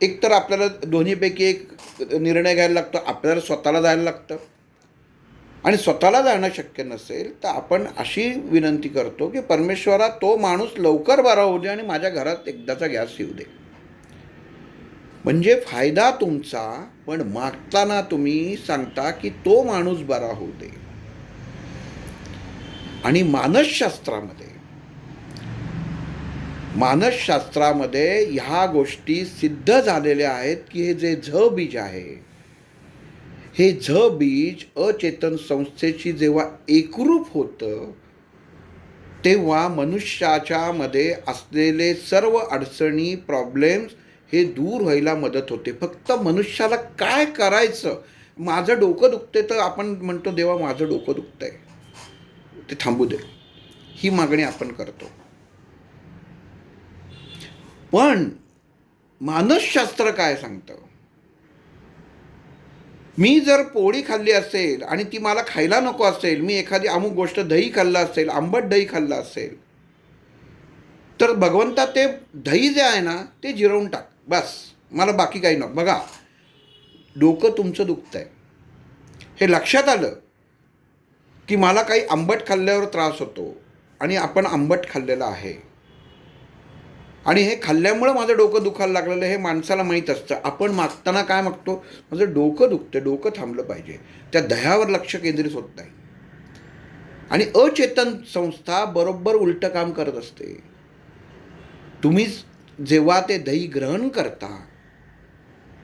Speaker 1: एकतर आपल्याला दोन्हीपैकी एक निर्णय घ्यायला लागतो, आपल्याला स्वतःला जायला लागतं. आणि स्वतःला जाणं शक्य नसेल तर आपण अशी विनंती करतो की परमेश्वरा, तो माणूस लवकर बरा होऊ दे आणि माझ्या घरात एकदाचा गॅस येऊ दे. म्हणजे फायदा तुमचा, पण मागताना तुम्ही सांगता की तो माणूस बरा होऊ दे. आणि मानसशास्त्रामध्ये ह्या गोष्टी सिद्ध झालेल्या आहेत की हे जे झ बीज आहे, हे झ बीज अचेतन संस्थेची जेव्हा एकरूप होतं तेव्हा मनुष्याच्या मध्ये असलेले सर्व अडचणी, प्रॉब्लेम्स हे दूर व्हायला मदत होते. फक्त मनुष्याला काय करायचं? माझं डोकं दुखते तर आपण म्हणतो देवा माझं डोकं दुखतंय, ते थांबू दे, ही मागणी आपण करतो. पण मानसशास्त्र काय सांगतं? मी जर पोळी खाल्ली असेल आणि ती मला खायला नको असेल, मी एखादी अमुक गोष्ट दही खाल्लं असेल, आंबट दही खाल्लं असेल, तर भगवंता ते दही जे आहे ना ते जिरवून टाक, बस, मला बाकी काही नको. बघा, डोकं तुमचं दुखतंय, हे लक्षात आलं की मला काही आंबट खाल्ल्यावर त्रास होतो आणि आपण आंबट खाल्लेलं आहे आणि हे खाल्ल्यामुळं माझं डोकं दुखायला लागलेलं हे माणसाला माहीत असतं. आपण मागताना काय मागतो? माझं डोकं दुखतं, डोकं थांबलं पाहिजे. त्या दह्यावर लक्ष केंद्रित होत नाही. आणि अचेतन संस्था बरोबर उलटं काम करत असते. तुम्ही जेव्हा ते दही ग्रहण करता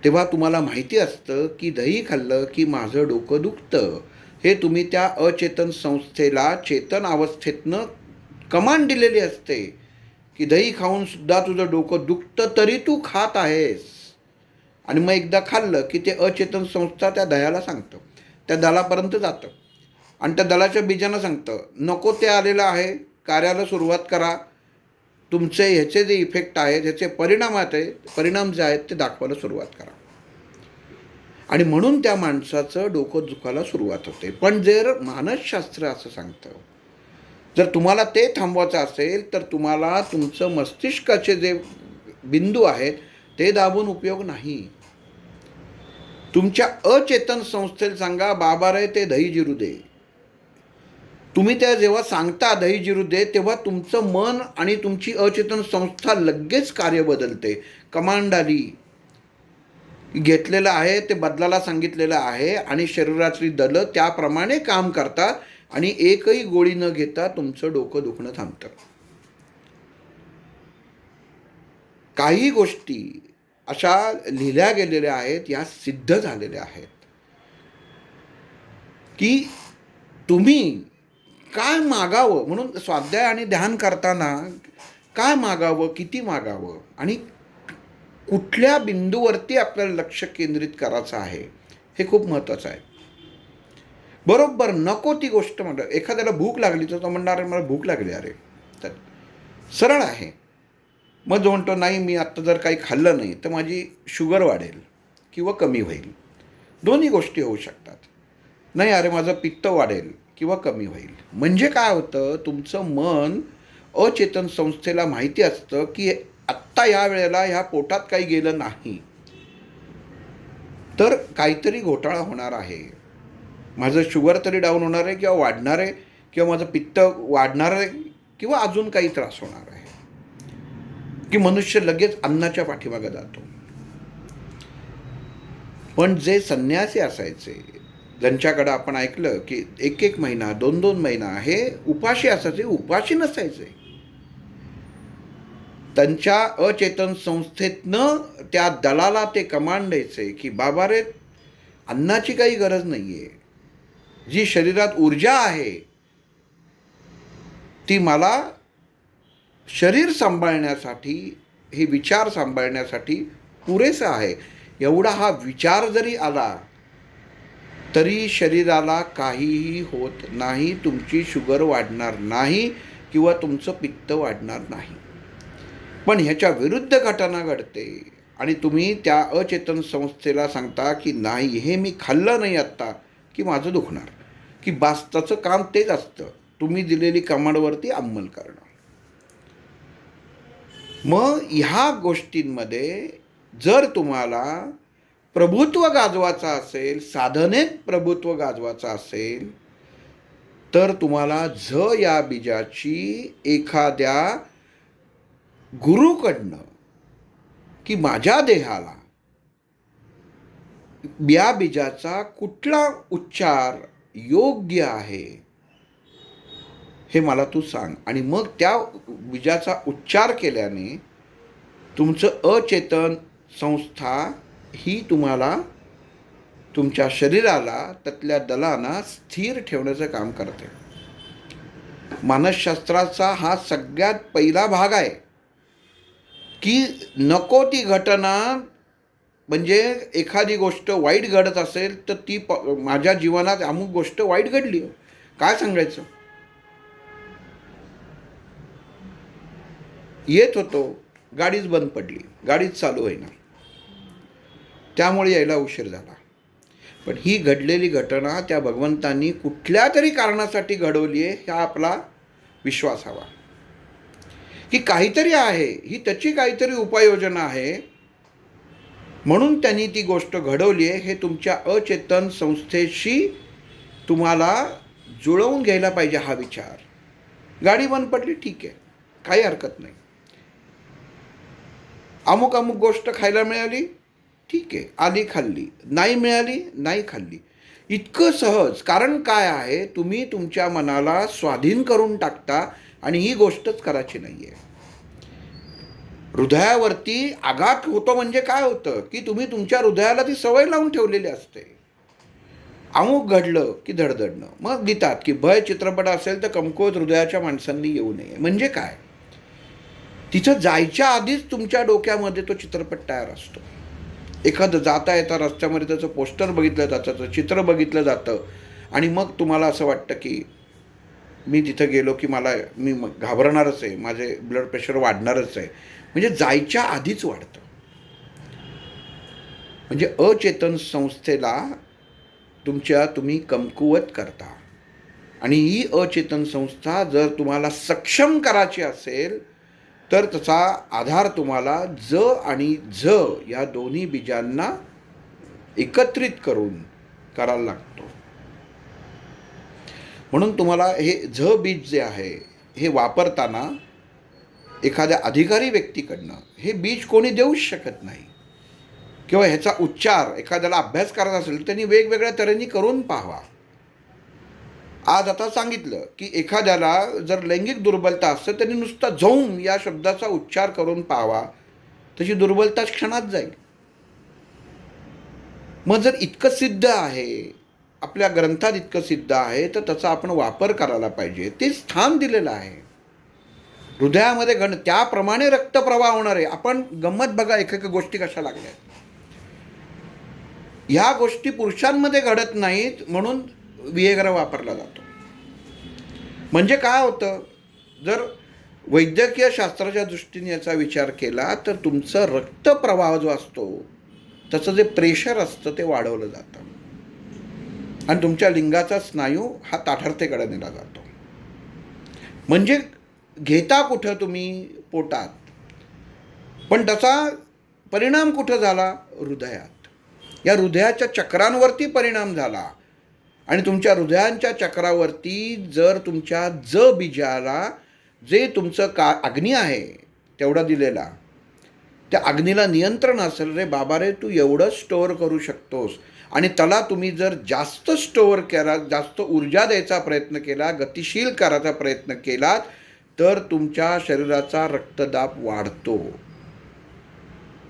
Speaker 1: तेव्हा तुम्हाला माहिती असतं की दही खाल्लं की माझं डोकं दुखतं. हे तुम्ही त्या अचेतन संस्थेला चेतन अवस्थेतनं कमांड दिलेली असते की दही खाऊन सुद्धा तुझं डोकं दुखतं तरी तू खात आहेस. आणि मग एकदा खाल्लं की ते अचेतन संस्था त्या दह्याला सांगतं, त्या दलापर्यंत जातं आणि त्या दलाच्या बीजांना सांगतं नको ते आलेलं आहे, कार्याला सुरुवात करा, तुमचे ह्याचे जे इफेक्ट आहेत, ह्याचे परिणाम जे आहेत ते दाखवायला सुरुवात करा. आणि म्हणून त्या माणसाचं डोकं दुखायला सुरुवात होते. पण जर मानसशास्त्र असं सांगतं, जर तुम्हाला ते थांबवायचं असेल तर तुम्हाला तुमचं मस्तिष्काचे जे बिंदू आहेत ते दाबून उपयोग नाही. तुमच्या अचेतन संस्थेला सांगा बाबा रे ते दही जिरू दे. तुम्ही त्या जेव्हा सांगता दही जिरू दे तेव्हा तुमचं मन आणि तुमची अचेतन संस्था लगेच कार्य बदलते. कमांड आली, घेतलेलं आहे ते बदलाला सांगितलेलं आहे आणि शरीरातली दलं त्याप्रमाणे काम करतात आणि एकही गोळी न घेता तुमचं डोकं दुखणं थांबतं. काही गोष्टी अशा लिहिल्या गेलेल्या आहेत, या सिद्ध झालेल्या आहेत की तुम्ही काय मागावं, म्हणून स्वाध्याय आणि ध्यान करताना काय मागावं, किती मागावं आणि कुठल्या बिंदूवरती आपल्याला लक्ष केंद्रित करायचं आहे हे खूप महत्त्वाचं आहे. बरोबर नको ती गोष्ट म्हणतात. एखाद्याला भूक लागली तर तो म्हणणार मला भूक लागली, अरे तर सरळ आहे. मग जो म्हणतो नाही मी आत्ता जर काही खाल्लं नाही तर माझी शुगर वाढेल किंवा कमी होईल, दोन्ही गोष्टी होऊ शकतात. नाही अरे माझं पित्त वाढेल किंवा कमी होईल. म्हणजे काय होतं, तुमचं मन अचेतन संस्थेला माहिती असतं की आत्ता या वेळेला ह्या पोटात काही गेलं नाही तर काहीतरी घोटाळा होणार आहे, माझं शुगर तरी डाऊन होणार आहे किंवा वाढणार आहे किंवा माझं पित्त वाढणार आहे किंवा अजून काही त्रास होणार आहे, की मनुष्य लगेच अन्नाच्या पाठीमागे जातो. पण जे संन्यासी असायचे, ज्यांच्याकडं आपण ऐकलं की 1-1 महिना 2-2 महिना हे उपाशी असायचे, उपाशी नसायचे. त्यांच्या अचेतन संस्थेतनं त्या दलाला ते कमांड द्यायचे की बाबा रे, अन्नाची काही गरज नाही आहे, जी शरीरात ऊर्जा आहे ती मला शरीर सांभाळण्यासाठी, हे विचार सांभाळण्यासाठी पुरेसा आहे. एवढा हा विचार जरी आला तरी शरीराला काहीही होत नाही, तुमची शुगर वाढणार नाही किंवा तुमचं पित्त वाढणार नाही. पण ह्याच्या विरुद्ध घटना घडते आणि तुम्ही त्या अचेतन संस्थेला सांगता की नाही, हे मी खाल्लं नाही आत्ता की माझं दुखणार, की बास्ताचं काम तेच असतं, तुम्ही दिलेली कमांडवरती अंमल करणं. मग ह्या गोष्टींमध्ये जर तुम्हाला प्रभुत्व गाजवायचं असेल, साधनेत प्रभुत्व गाजवायचं असेल, तर तुम्हाला या बीजाची एखाद्या गुरुकडनं की माझ्या देहाला या बीजाचा कुठला उच्चार योग्य आहे हे मला तू सांग. आणि मग त्या बीजाचा उच्चार केल्याने तुमचं अचेतन संस्था ही तुम्हाला, तुमच्या शरीराला, त्यातल्या दलांना स्थिर ठेवण्याचं काम करते. मानसशास्त्राचा हा सगळ्यात पहिला भाग आहे की नको ती घटना, म्हणजे एखादी गोष्ट वाईट घडत असेल तर ती माझ्या जीवनात अमुक गोष्ट वाईट घडली, काय सांगायचं. येत होतो, गाडीच बंद पडली, गाडीच चालू होईना, त्यामुळे यायला उशीर झाला. पण ही घडलेली घटना त्या भगवंतांनी कुठल्या तरी कारणासाठी घडवली आहे, हा आपला विश्वास हवा की काहीतरी आहे, ही त्याची काहीतरी उपाययोजना आहे, म्हणून त्यांनी ती गोष्ट घडवली आहे. हे तुमच्या अचेतन संस्थेशी तुम्हाला जुळवून घ्यायला पाहिजे हा विचार. गाडी बंद पडली, ठीक आहे, काही हरकत नाही. अमुक अमुक गोष्ट खायला मिळाली, ठीक आहे, आली खाल्ली, नाही मिळाली नाही खाल्ली, इतकं सहज. कारण काय आहे, तुम्ही तुमच्या मनाला स्वाधीन करून टाकता आणि ही गोष्टच करायची नाही आहे. हृदयावरती आघात होतो म्हणजे काय होतं की तुम्ही तुमच्या हृदयाला ती सवय लावून ठेवलेली असते. अमुक घडलं की धडधडणं. मग लिहितात की भय चित्रपट असेल तर कमकुवत हृदयाच्या माणसांनी येऊ नये. म्हणजे काय, तिथं जायच्या आधीच तुमच्या डोक्यामध्ये तो चित्रपट तयार असतो. एखादं जाता येता रस्त्यामध्ये त्याचं पोस्टर बघितलं जातं, त्याचं चित्र बघितलं जातं आणि मग तुम्हाला असं वाटतं की मी तिथं गेलो की मी घाबरणारच आहे, माझे ब्लड प्रेशर वाढणारच आहे. म्हणजे जायच्या आधीच वाढतं. म्हणजे अचेतन संस्थेला तुम्ही कमकुवत करता. आणि ही अचेतन संस्था जर तुम्हाला सक्षम करायची असेल तर त्याचा आधार तुम्हाला आणि या दोन्ही बीजांना एकत्रित करून करायला लागतो. म्हणून तुम्हाला हे बीज जे आहे हे वापरताना एखाद्या अधिकारी व्यक्तीकडनं हे बीज कोणी देऊच शकत नाही, किंवा ह्याचा उच्चार एखाद्याला अभ्यास करायचा असेल त्यांनी वेगवेगळ्या तऱ्हेने करून पाहावा. आज आता सांगितलं की एखाद्याला जर लैंगिक दुर्बलता असतं त्यांनी नुसता झोम या शब्दाचा उच्चार करून पाहावा, त्याची दुर्बलता क्षणात जाईल. मग जर इतकं सिद्ध आहे, आपल्या ग्रंथात इतकं सिद्ध आहे, तर त्याचा आपण वापर करायला पाहिजे. ते स्थान दिलेलं आहे हृदयामध्ये. त्याप्रमाणे रक्तप्रवाह होणार आहे. आपण गंमत बघा, एक गोष्टी कशा लागल्या. ह्या गोष्टी पुरुषांमध्ये घडत नाहीत म्हणून विएग्रा वापरला जातो. म्हणजे काय होतं, जर वैद्यकीय शास्त्राच्या दृष्टीने याचा विचार केला तर तुमचं रक्तप्रवाह जो असतो त्याचं जे प्रेशर असतं ते वाढवलं जातं आणि तुमच्या लिंगाचा स्नायू हा ताठरतेकडे नेला जातो. म्हणजे घेता कुठं तुम्ही, पोटात, पण त्याचा परिणाम कुठं झाला, हृदयात. या हृदयाच्या चक्रांवरती परिणाम झाला आणि तुमच्या हृदयांच्या चक्रावरती जर तुमच्या बीजाला जे तुमचं अग्नी आहे तेवढा दिलेला, त्या अग्नीला नियंत्रण असेल, रे बाबा रे तू एवढं स्टोअर करू शकतोस, आणि त्याला तुम्ही जर जास्त स्टोअर केला, जास्त ऊर्जा द्यायचा प्रयत्न केला, गतिशील करायचा प्रयत्न केलात, तर तुमच्या शरीराचा रक्तदाब वाढतो.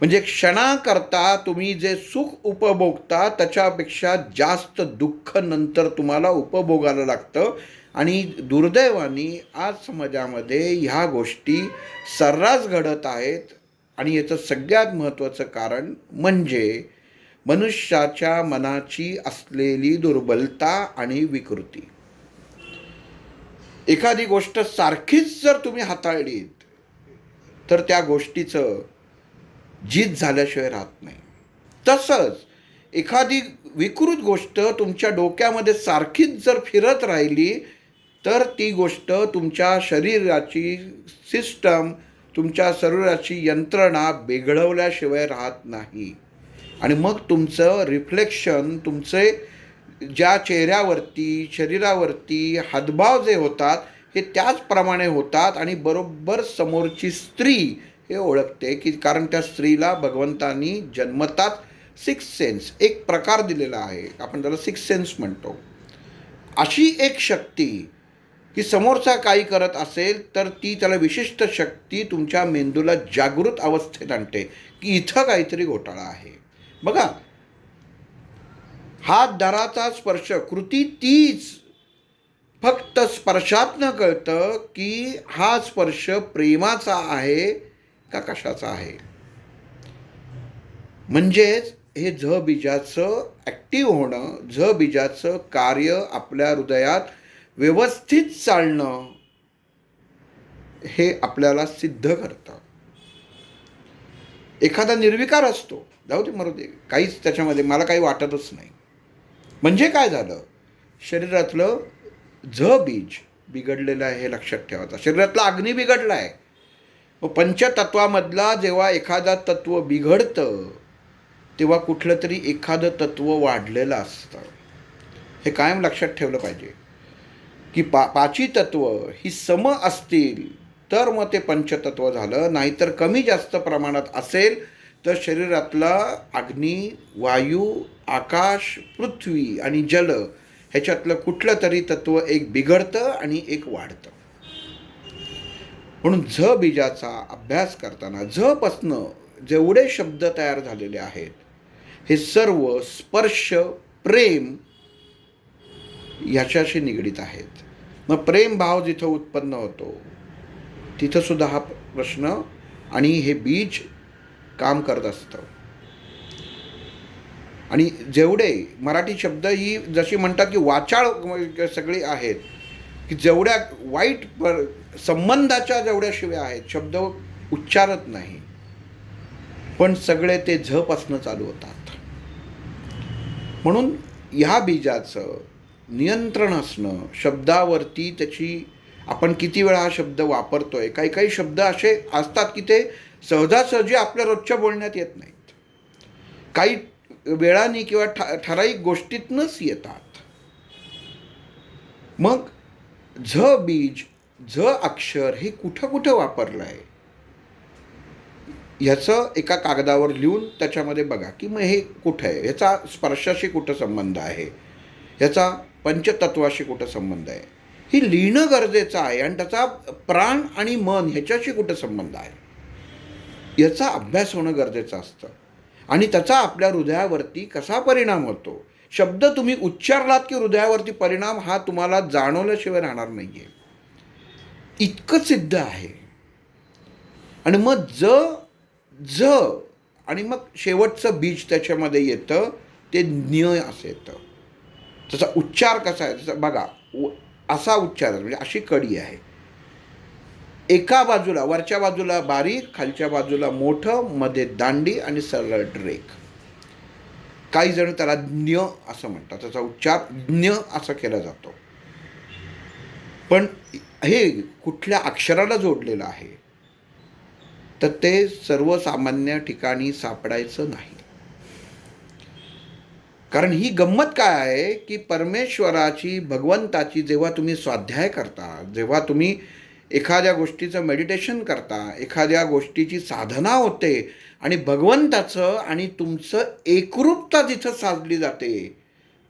Speaker 1: म्हणजे क्षणाकरता तुम्ही जे सुख उपभोगता त्याच्यापेक्षा जास्त दुःख नंतर तुम्हाला उपभोगायला लागतं. आणि दुर्दैवाने आज समाजामध्ये ह्या गोष्टी सर्रास घडत आहेत. आणि याचं सगळ्यात महत्त्वाचं कारण म्हणजे मनुष्याच्या मनाची असलेली दुर्बलता आणि विकृती. एखादी गोष्ट सारखीच जर तुम्ही हाताळलीत तर त्या गोष्टीचं जीत झाल्याशिवाय राहत नाही. तसंच एखादी विकृत गोष्ट तुमच्या डोक्यामध्ये सारखीच जर फिरत राहिली तर ती गोष्ट तुमच्या शरीराची सिस्टम, तुमच्या शरीराची यंत्रणा बिघडवल्याशिवाय राहत नाही. आणि मग तुमचं रिफ्लेक्शन, तुमचे ज्या चेहऱ्यावरती, शरीरावरती हातभाव जे होतात हे त्याचप्रमाणे होतात. आणि बरोबर समोरची स्त्री हे ओळखते की, कारण त्या स्त्रीला भगवंतानी जन्मताच सिक्स सेन्स एक प्रकार दिलेला आहे, आपण त्याला सिक्स सेन्स म्हणतो. अशी एक शक्ती की समोरचा काही करत असेल तर ती त्याला विशिष्ट शक्ती तुमच्या मेंदूला जागृत अवस्थेत आणते की इथं काहीतरी घोटाळा आहे. बघा, हात दाराचा स्पर्श, कृती तीच, फक्त स्पर्शातनं कळतं की हा स्पर्श प्रेमाचा आहे का कशाचा आहे. म्हणजेच हे झ बीजाचं ॲक्टिव्ह होणं, झ बीजाचं कार्य आपल्या हृदयात व्यवस्थित चालणं हे आपल्याला सिद्ध करतं. एखादा निर्विकार असतो, जाऊ दे मरू दे, काहीच त्याच्यामध्ये मला काही वाटतच नाही, म्हणजे काय झालं, शरीरातलं झ बीज बिघडलेलं आहे हे लक्षात ठेवायचं. शरीरातला अग्नी बिघडला आहे. पंचतत्वामधला जेव्हा एखादा तत्व बिघडतं तेव्हा कुठलं तरी एखादं तत्व वाढलेलं असतं. हे कायम लक्षात ठेवलं पाहिजे की पाची तत्व ही सम असतील तर मग ते पंचतत्व झालं. नाहीतर कमी जास्त प्रमाणात असेल तर शरीरातला अग्नी, वायू, आकाश, पृथ्वी आणि जल ह्याच्यातलं कुठलं तरी तत्व एक बिघडतं आणि एक वाढतं. म्हणून झ बीजाचा अभ्यास करताना झ पासनं जेवढे शब्द तयार झालेले आहेत हे सर्व स्पर्श, प्रेम याच्याशी निगडीत आहेत. मग प्रेम भाव जिथं उत्पन्न होतो तिथंसुद्धा हा प्रश्न आणि हे बीज काम करत असतं. आणि जेवढे मराठी शब्द ही जशी म्हणतात की वाचाळ सगळी आहेत, की जेवढ्या वाईट संबंधाच्या जेवढ्या शिव्या आहेत, शब्द उच्चारत नाही, पण सगळे ते झपासनं चालू होतात. म्हणून ह्या बीजाचं नियंत्रण असणं, शब्दावरती त्याची, आपण किती वेळा हा शब्द वापरतोय, काही काही शब्द असे असतात की ते सहजासहजी आपल्या रोजच्या बोलण्यात येत नाहीत, काही वेळाने किंवा ठराविक गोष्टीतनंच येतात. मग झ बीज, झ अक्षर हे कुठं कुठं वापरलं आहे ह्याचं एका कागदावर लिहून त्याच्यामध्ये बघा की मग हे कुठं आहे, ह्याचा स्पर्शाशी कुठं संबंध आहे, ह्याचा पंचतत्वाशी कुठं संबंध आहे, हे लिहिणं गरजेचं आहे. आणि त्याचा प्राण आणि मन ह्याच्याशी कुठं संबंध आहे याचा अभ्यास होणं गरजेचं असतं. आणि त्याचा आपल्या हृदयावरती कसा परिणाम होतो, शब्द तुम्ही उच्चारलात की हृदयावरती परिणाम हा तुम्हाला जाणवल्याशिवाय राहणार नाही आहे, इतकं सिद्ध आहे. आणि मग ज आणि मग शेवटचं बीज त्याच्यामध्ये येतं, ते न्य असं येतं. त्याचा उच्चार कसा आहे त्याचा बघा, असा उच्चार म्हणजे अशी कडी आहे, एका बाजूला वरच्या बाजूला बारीक, खालच्या बाजूला मोठं, मध्ये दांडी आणि सरळ रेख. काही जण त्याला न्य असं म्हणतात, त्याचा उच्चार न्य असं केला जातो. पण हे कुठल्या अक्षराला जोडलेलं आहे तर ते सर्वसामान्य ठिकाणी सापडायचं नाही. कारण ही गंमत काय आहे की परमेश्वराची, भगवंताची जेव्हा तुम्ही स्वाध्याय करता, जेव्हा तुम्ही एखाद्या गोष्टीचं मेडिटेशन करता, एखाद्या गोष्टीची साधना होते आणि भगवंताचं आणि तुमचं एकरूपता जिथं साधली जाते,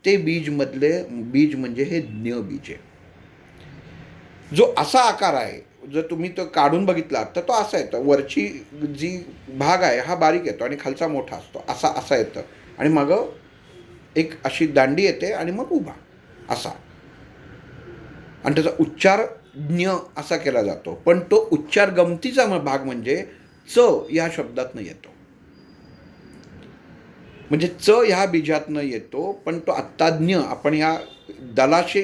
Speaker 1: ते बीज म्हणजे हे ज्ञ बीज आहे. जो असा आकार आहे, जर तुम्ही तो काढून बघितला तर तो असा येतो. वरची जी भाग आहे हा बारीक येतो आणि खालचा मोठा असतो, असा येतं. आणि मग एक अशी दांडी येते आणि मग उभा असा. आणि त्याचा उच्चार ज्ञ असा केला जातो. पण तो उच्चार गमतीचा भाग म्हणजे च या शब्दातनं येतो. म्हणजे च ह्या बीजातनं येतो. पण तो आत्ता ज्ञ आपण ह्या दलाशी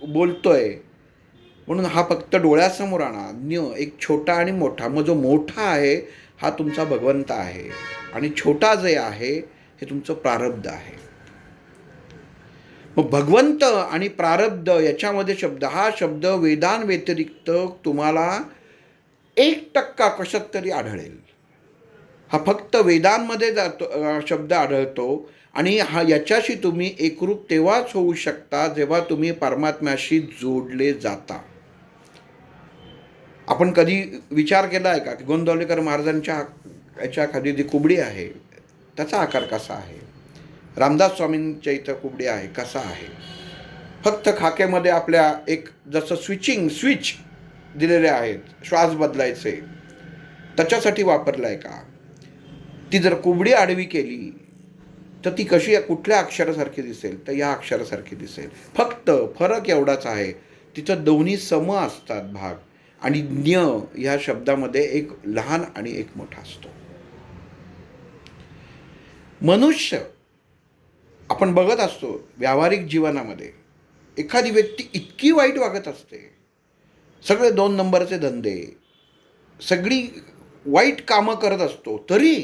Speaker 1: बोलतोय म्हणून हा फक्त डोळ्यासमोर आणा. ज्ञ एक छोटा आणि मोठा. मग जो मोठा आहे हा तुमचा भगवंत आहे आणि छोटा जे आहे हे तुमचं प्रारब्ध आहे. मग भगवंत आणि प्रारब्ध याच्यामध्ये हा शब्द वेदांव्यतिरिक्त तुम्हाला 1% कशात तरी आढळेल. हा फक्त वेदांमध्ये शब्द आढळतो. आणि याच्याशी तुम्ही एकरूप तेव्हाच होऊ शकता जेव्हा तुम्ही परमात्म्याशी जोडले जाता. आपण कधी विचार केला आहे का की गोंदवलेकर महाराजांच्या याच्या खाली जी कुबडी आहे त्याचा आकार कसा आहे? रामदास स्वामींच्या इथं कुबडी आहे कसा आहे? फक्त खाकेमध्ये आपल्या एक जसं स्विच दिलेले आहेत श्वास बदलायचे त्याच्यासाठी वापरलं आहे का? ती जर कुबडी आडवी केली तर ती कशी कुठल्या अक्षरासारखी दिसेल? तर या अक्षरासारखी दिसेल. फक्त फरक एवढाच आहे, तिथं दोन्ही सम असतात भाग. आणि ज्ञ ह्या शब्दामध्ये एक लहान आणि एक मोठा असतो. मनुष्य आपण बघत असतो व्यावहारिक जीवनामध्ये एखादी व्यक्ती इतकी वाईट वागत असते, सगळे 2 नंबरचे धंदे, सगळी वाईट कामं करत असतो, तरी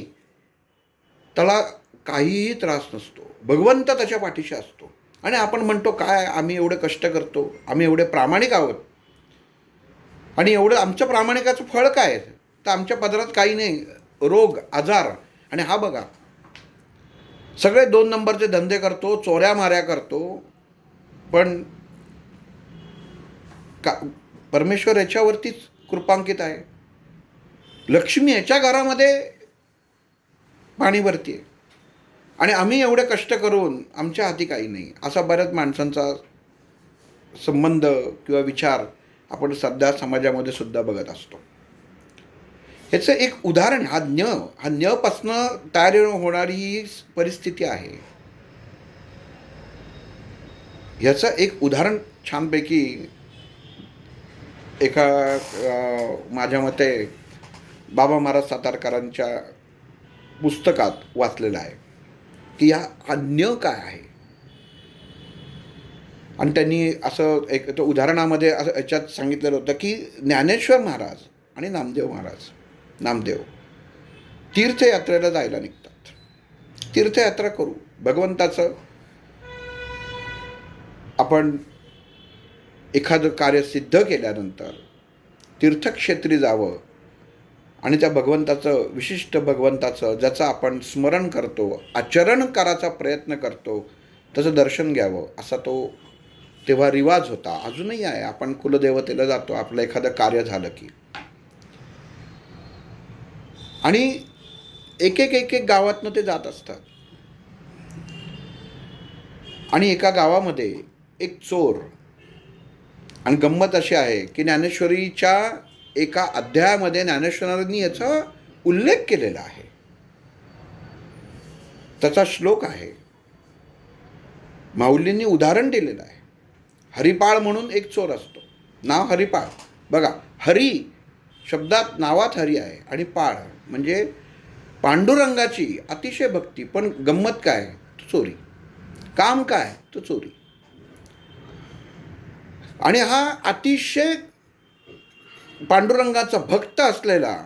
Speaker 1: त्याला काहीही त्रास नसतो. भगवंत त्याच्या पाठीशी असतो. आणि आपण म्हणतो काय आम्ही एवढे कष्ट करतो, आम्ही एवढे प्रामाणिक आहोत आणि एवढं आमचं प्रामाणिकाचं फळ काय? तर आमच्या पदरात काही नाही, रोग आजार. आणि हा बघा सगळे 2 नंबरचे धंदे करतो, चोऱ्या माऱ्या करतो, पण परमेश्वर याच्यावरतीच कृपांकित आहे. लक्ष्मी याच्या घरामध्ये पाणी भरते आणि आम्ही एवढे कष्ट करून आमच्या हाती काही नाही. असा बऱ्याच माणसांचा संबंध किंवा विचार आपण सध्या समाजामध्ये सुद्धा बघत असतो. ह्याचं एक उदाहरण हा ज्ञपासनं तयार होणारी ही परिस्थिती आहे. ह्याचं एक उदाहरण छानपैकी एका माझ्या मते बाबा महाराज सातारकरांच्या पुस्तकात वाचलेलं आहे की हा ज्ञ काय आहे. आणि त्यांनी असं एक तो उदाहरणामध्ये असं याच्यात सांगितलेलं होतं की ज्ञानेश्वर महाराज आणि नामदेव तीर्थयात्रेला जायला निघतात. तीर्थयात्रा करू, भगवंताचं आपण एखादं कार्य सिद्ध केल्यानंतर तीर्थक्षेत्री जावं आणि त्या विशिष्ट भगवंताचं ज्याचं आपण स्मरण करतो, आचरण करायचा प्रयत्न करतो, त्याचं दर्शन घ्यावं असा तो तेव्हा रिवाज होता. अजूनही आहे. आपण कुलदेवतेला जातो आपलं एखादं कार्य झालं की. आणि एक गावातनं ते जात असतात. आणि एका गावामध्ये एक चोर. आणि गंमत अशी आहे की ज्ञानेश्वरीच्या एका अध्यायामध्ये ज्ञानेश्वरांनी याचा उल्लेख केलेला आहे. त्याचा श्लोक आहे, माऊलींनी उदाहरण दिलेलं आहे. हरिपाळ म्हणून एक चोर असतो, नाव हरिपाळ. बघा, हरी शब्दात नावात हरी आहे आणि पाळ म्हणजे पांडुरंगाची अतिशय भक्ती. पण गंमत काय? तो चोरी. काम काय? तो चोरी. आणि हा अतिशय पांडुरंगाचा भक्त असलेला,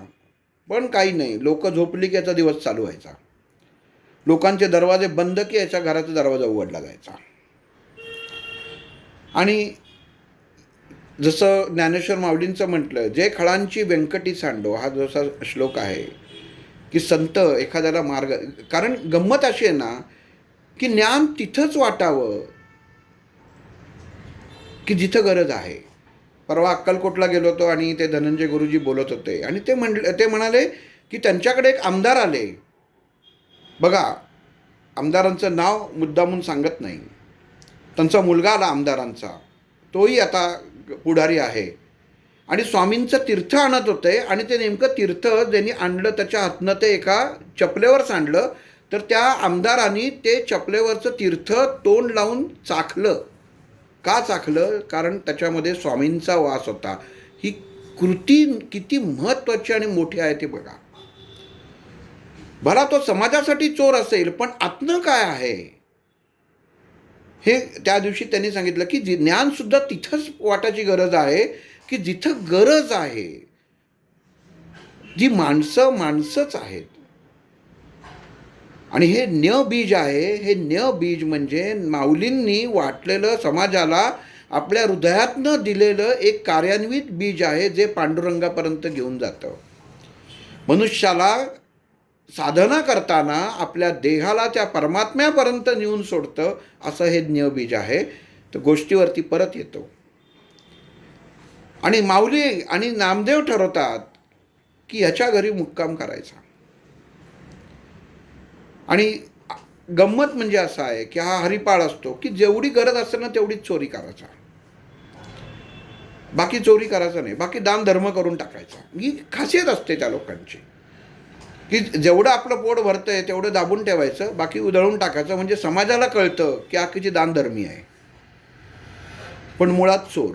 Speaker 1: पण काही नाही, लोक झोपली की याचा दिवस चालू व्हायचा, लोकांचे दरवाजे बंद की याच्या घराचा दरवाजा उघडला जायचा. आणि जसं ज्ञानेश्वर माऊलींचं म्हटलं, जे खळांची व्यंकटी सांडो, हा जसा श्लोक आहे की संत एखाद्याला मार्ग. कारण गंमत अशी आहे ना की ज्ञान तिथंच वाटावं की जिथं गरज आहे. परवा अक्कलकोटला गेलो होतो आणि ते धनंजय गुरुजी बोलत होते आणि ते म्हणाले की त्यांच्याकडे एक आमदार आले. बघा, आमदारांचं नाव मुद्दामून सांगत नाही. त्यांचा मुलगा आला आमदारांचा, तोही आता पुढारी आहे आणि स्वामींचं तीर्थ आणत होते आणि ते नेमकं तीर्थ ज्यांनी आणलं त्याच्या हातनं ते एका चपलेवर सांडलं. तर त्या आमदारांनी ते चपलेवरचं तीर्थ तोंड लावून चाखलं. का चाखलं? कारण त्याच्यामध्ये स्वामींचा वास होता. ही कृती किती महत्त्वाची आणि मोठी आहे ते बघा. भला तो समाजासाठी चोर असेल, पण आतनं काय आहे हे त्या दिवशी त्यांनी सांगितलं की ज्ञानसुद्धा तिथंच वाटायची गरज आहे की जिथं गरज आहे. जी माणसंच आहेत. आणि हे बीज आहे. हे बीज म्हणजे माऊलींनी वाटलेलं, समाजाला आपल्या हृदयातनं दिलेलं एक कार्यान्वित बीज आहे, जे पांडुरंगापर्यंत घेऊन जातं. मनुष्याला साधना करताना आपल्या देहाला त्या परमात्म्यापर्यंत नेऊन सोडतं, असं हे बीज आहे. तर गोष्टीवरती परत येतो आणि माऊली आणि नामदेव ठरवतात की ह्याच्या घरी मुक्काम करायचा. आणि गंमत म्हणजे असं आहे की हा हरिपाळ असतो की जेवढी गरज असते ना तेवढीच चोरी करायचा, बाकी चोरी करायचं नाही, बाकी दान धर्म करून टाकायचा. ही खासियत असते त्या लोकांची की जेवढं आपलं पोट भरतंय तेवढं दाबून ठेवायचं, बाकी उधळून टाकायचं. म्हणजे समाजाला कळतं की हा किती दानधर्मी आहे, पण मुळात चोर.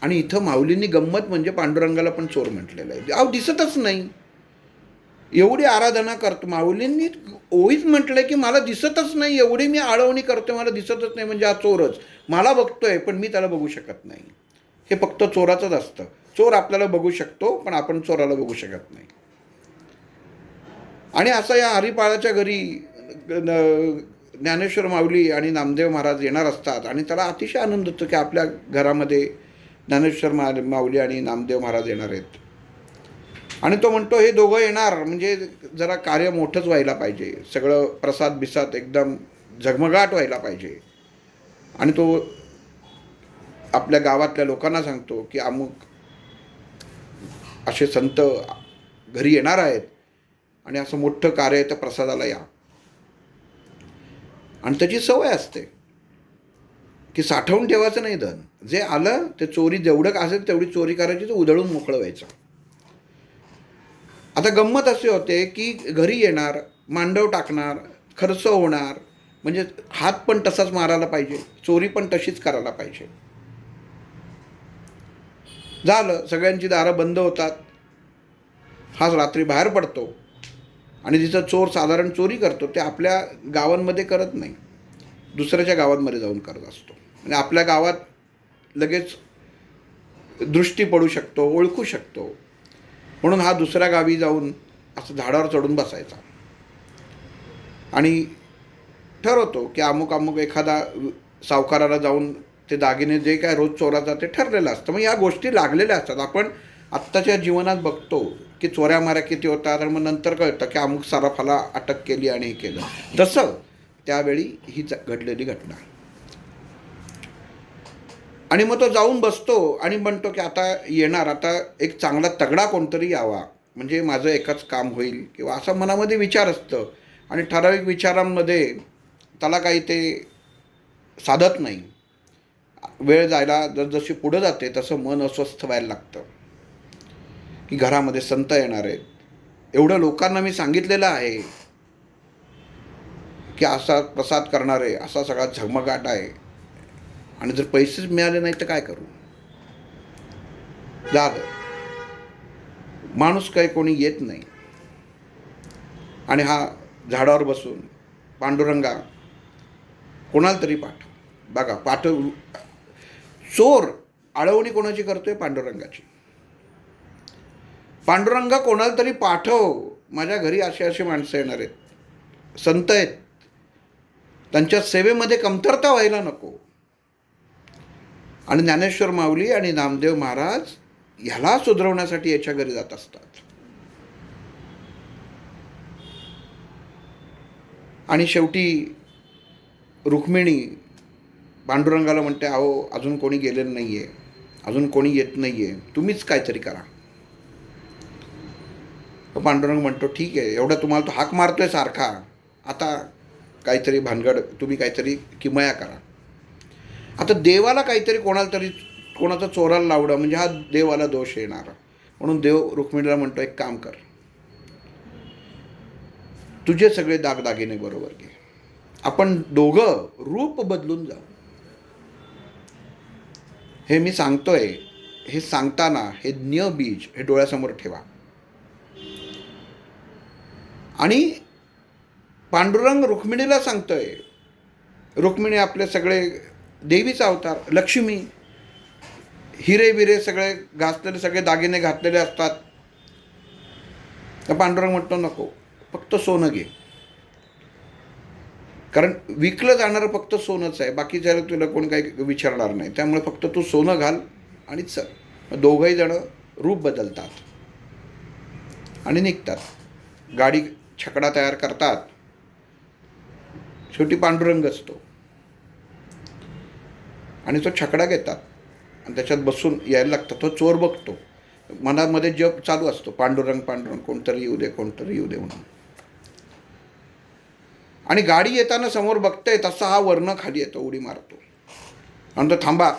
Speaker 1: आणि इथं माऊलींनी गंमत म्हणजे पांडुरंगाला पण चोर म्हटलेलं आहे. अहो दिसतच नाही. एवढी आराधना करतो, माऊलींनी ओळीच म्हटलंय की मला दिसतच नाही, एवढी मी आळवणी करतोय, मला दिसतच नाही. म्हणजे हा चोरच. मला बघतोय पण मी त्याला बघू शकत नाही. हे फक्त चोराचंच असतं. चोर आपल्याला बघू शकतो पण आपण चोराला बघू शकत नाही. आणि असं या हरिपाळाच्या घरी ज्ञानेश्वर माऊली आणि नामदेव महाराज येणार असतात आणि त्याला अतिशय आनंद होतो की आपल्या घरामध्ये ज्ञानेश्वर माऊली आणि नामदेव महाराज येणार आहेत. आणि तो म्हणतो हे दोघं येणार म्हणजे जरा कार्य मोठंच व्हायला पाहिजे, सगळं प्रसाद बिसाद एकदम झगमगाट व्हायला पाहिजे. आणि तो आपल्या गावातल्या लोकांना सांगतो की अमुक असे संत घरी येणार आहेत आणि असं मोठं कार्य आहे, तर प्रसादाला या. आणि त्याची सवय असते की साठवून ठेवायचं नाही धन. जे आलं ते चोरी, जेवढं असेल तेवढी चोरी करायची, तर उधळून मोकळं व्हायचं. आता गंमत असे होते की घरी येणार, मांडव टाकणार, खर्च होणार, म्हणजे हात पण तसाच मारायला पाहिजे, चोरी पण तशीच करायला पाहिजे. झालं, सगळ्यांची दारं बंद होतात. हाच रात्री बाहेर पडतो आणि जिथं चोर साधारण चोरी करतो ते आपल्या गावांमध्ये करत नाही, दुसऱ्याच्या गावांमध्ये जाऊन करत असतो. म्हणजे आपल्या गावात लगेच दृष्टी पडू शकतो, ओळखू शकतो. म्हणून हा दुसऱ्या गावी जाऊन असं झाडावर चढून बसायचा आणि ठरवतो की अमुक अमुक एखादा सावकाराला जाऊन ते दागिने जे काय रोज चोराचा ते ठरलेलं असतं. मग या गोष्टी लागलेल्या असतात. आपण आत्ताच्या जीवनात बघतो की चोऱ्या माऱ्या किती होतात आणि मग नंतर कळतं की अमुक सराफाला अटक केली आणि हे केलं. तसं त्यावेळी ही घडलेली घटना. आणि मग तो जाऊन बसतो आणि म्हणतो की आता येणार, आता एक चांगला तगडा कोणतरी यावा म्हणजे माझं एकच काम होईल, किंवा असं मनामध्ये विचार असतं. आणि ठराविक विचारांमध्ये त्याला काही ते साधत नाही. वेळ जायला जसजशी पुढं जाते तसं मन अस्वस्थ व्हायला लागतं की घरामध्ये संत येणार आहेत, एवढं लोकांना मी सांगितलेलं आहे की असा प्रसाद करणार आहे, असा सगळा झगमगाट आहे, आणि जर पैसेच मिळाले नाही तर काय करू. झालं, माणूस काही कोणी येत नाही. आणि हा झाडावर बसून पांडुरंगा कोणाला तरी पाठव. बघा, चोर आळवणी कोणाची करतोय? पांडुरंगाची. पांडुरंगा कोणाला तरी पाठव, माझ्या घरी असे असे माणसं येणार आहेत, संत आहेत, त्यांच्या सेवेमध्ये कमतरता व्हायला नको. आणि ज्ञानेश्वर माऊली आणि नामदेव महाराज ह्याला सुधरवण्यासाठी याच्या घरी जात असतात. आणि शेवटी रुक्मिणी पांडुरंगाला म्हणते, अहो अजून कोणी गेलेलं नाही आहे, अजून कोणी येत नाही आहे, तुम्हीच काहीतरी करा. पांडुरंग म्हणतो ठीक आहे, एवढा तुम्हाला तो हाक मारतोय सारखा, आता काहीतरी भानगड, तुम्ही काहीतरी किमया करा. आता देवाला काहीतरी कोणाला तरी कोणाचा चोराला लावणं म्हणजे हा देवाला दोष येणार. म्हणून देव रुक्मिणीला म्हणतो एक काम कर, तुझे सगळे दागदागिने बरोबर घे, आपण दोघं रूप बदलून जाऊ. हे मी सांगतोय, हे सांगताना हे बीज हे डोळ्यासमोर ठेवा. आणि पांडुरंग रुक्मिणीला सांगतोय, रुक्मिणी आपले सगळे देवीचा अवतार, लक्ष्मी, हिरे बिरे सगळे घातलेले, सगळे दागिने घातलेले असतात. तर पांडुरंग म्हणतो नको, फक्त सोनं घे, कारण विकलं जाणारं फक्त सोनंच आहे, बाकी जरा तुला कोण काही विचारणार नाही, त्यामुळे फक्त तू सोनं घाल आणि चल. दोघंही जण रूप बदलतात आणि निघतात. गाडी छकडा तयार करतात. शेवटी पांडुरंग असतो आणि तो छकडा घेतात आणि त्याच्यात बसून यायला लागतं. तो चोर बघतो, मनामध्ये जप चालू असतो, पांडुरंग पांडुरंग, कोणतरी येऊ दे, कोणतरी येऊ दे म्हणून. आणि गाडी येताना समोर बघतंय तसा हा वर्ण खाली येतो, उडी मारतो आणि तो थांबा,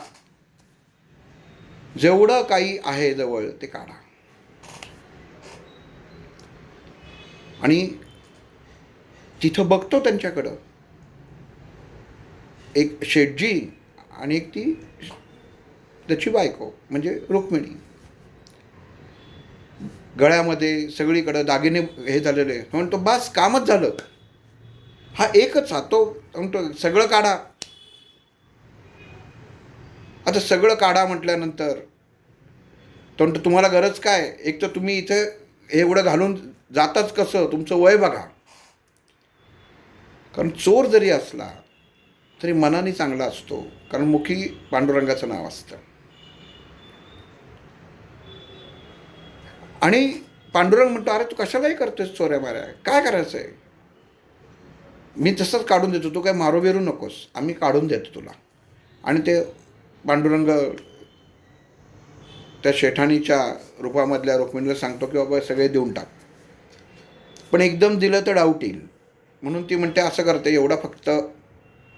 Speaker 1: जेवढं काही आहे जवळ ते काढा. आणि तिथं बघतो त्यांच्याकडं एक शेठजी आणि एक ती त्याची बायको म्हणजे रुक्मिणी, गळ्यामध्ये सगळीकडं दागिने हे झालेले. म्हणतो बस कामच झालं, हा एकच, हा तो म्हणतो सगळं काढा. आता सगळं काढा म्हटल्यानंतर तो म्हणतो तुम्हाला गरज काय, एक तर तुम्ही इथं एवढं घालून जाताच कसं, तुमचं वय बघा. कारण चोर जरी असला तरी मनाने चांगला असतो, कारण मुखी पांडुरंगाचं नाव असतं. आणि पांडुरंग म्हणतो अरे तू कशालाही करतोस चोऱ्या माऱ्या, काय करायचं आहे, मी तसंच काढून देतो, तू काय मारू बिरू नकोस, आम्ही काढून देतो तुला. आणि ते पांडुरंग त्या शेठाणीच्या रूपामधल्या रुक्मिणीला सांगतो की बाबा सगळे देऊन टाक, पण एकदम दिलं तर डाऊट येईल. म्हणून ती म्हणते असं करते, एवढा फक्त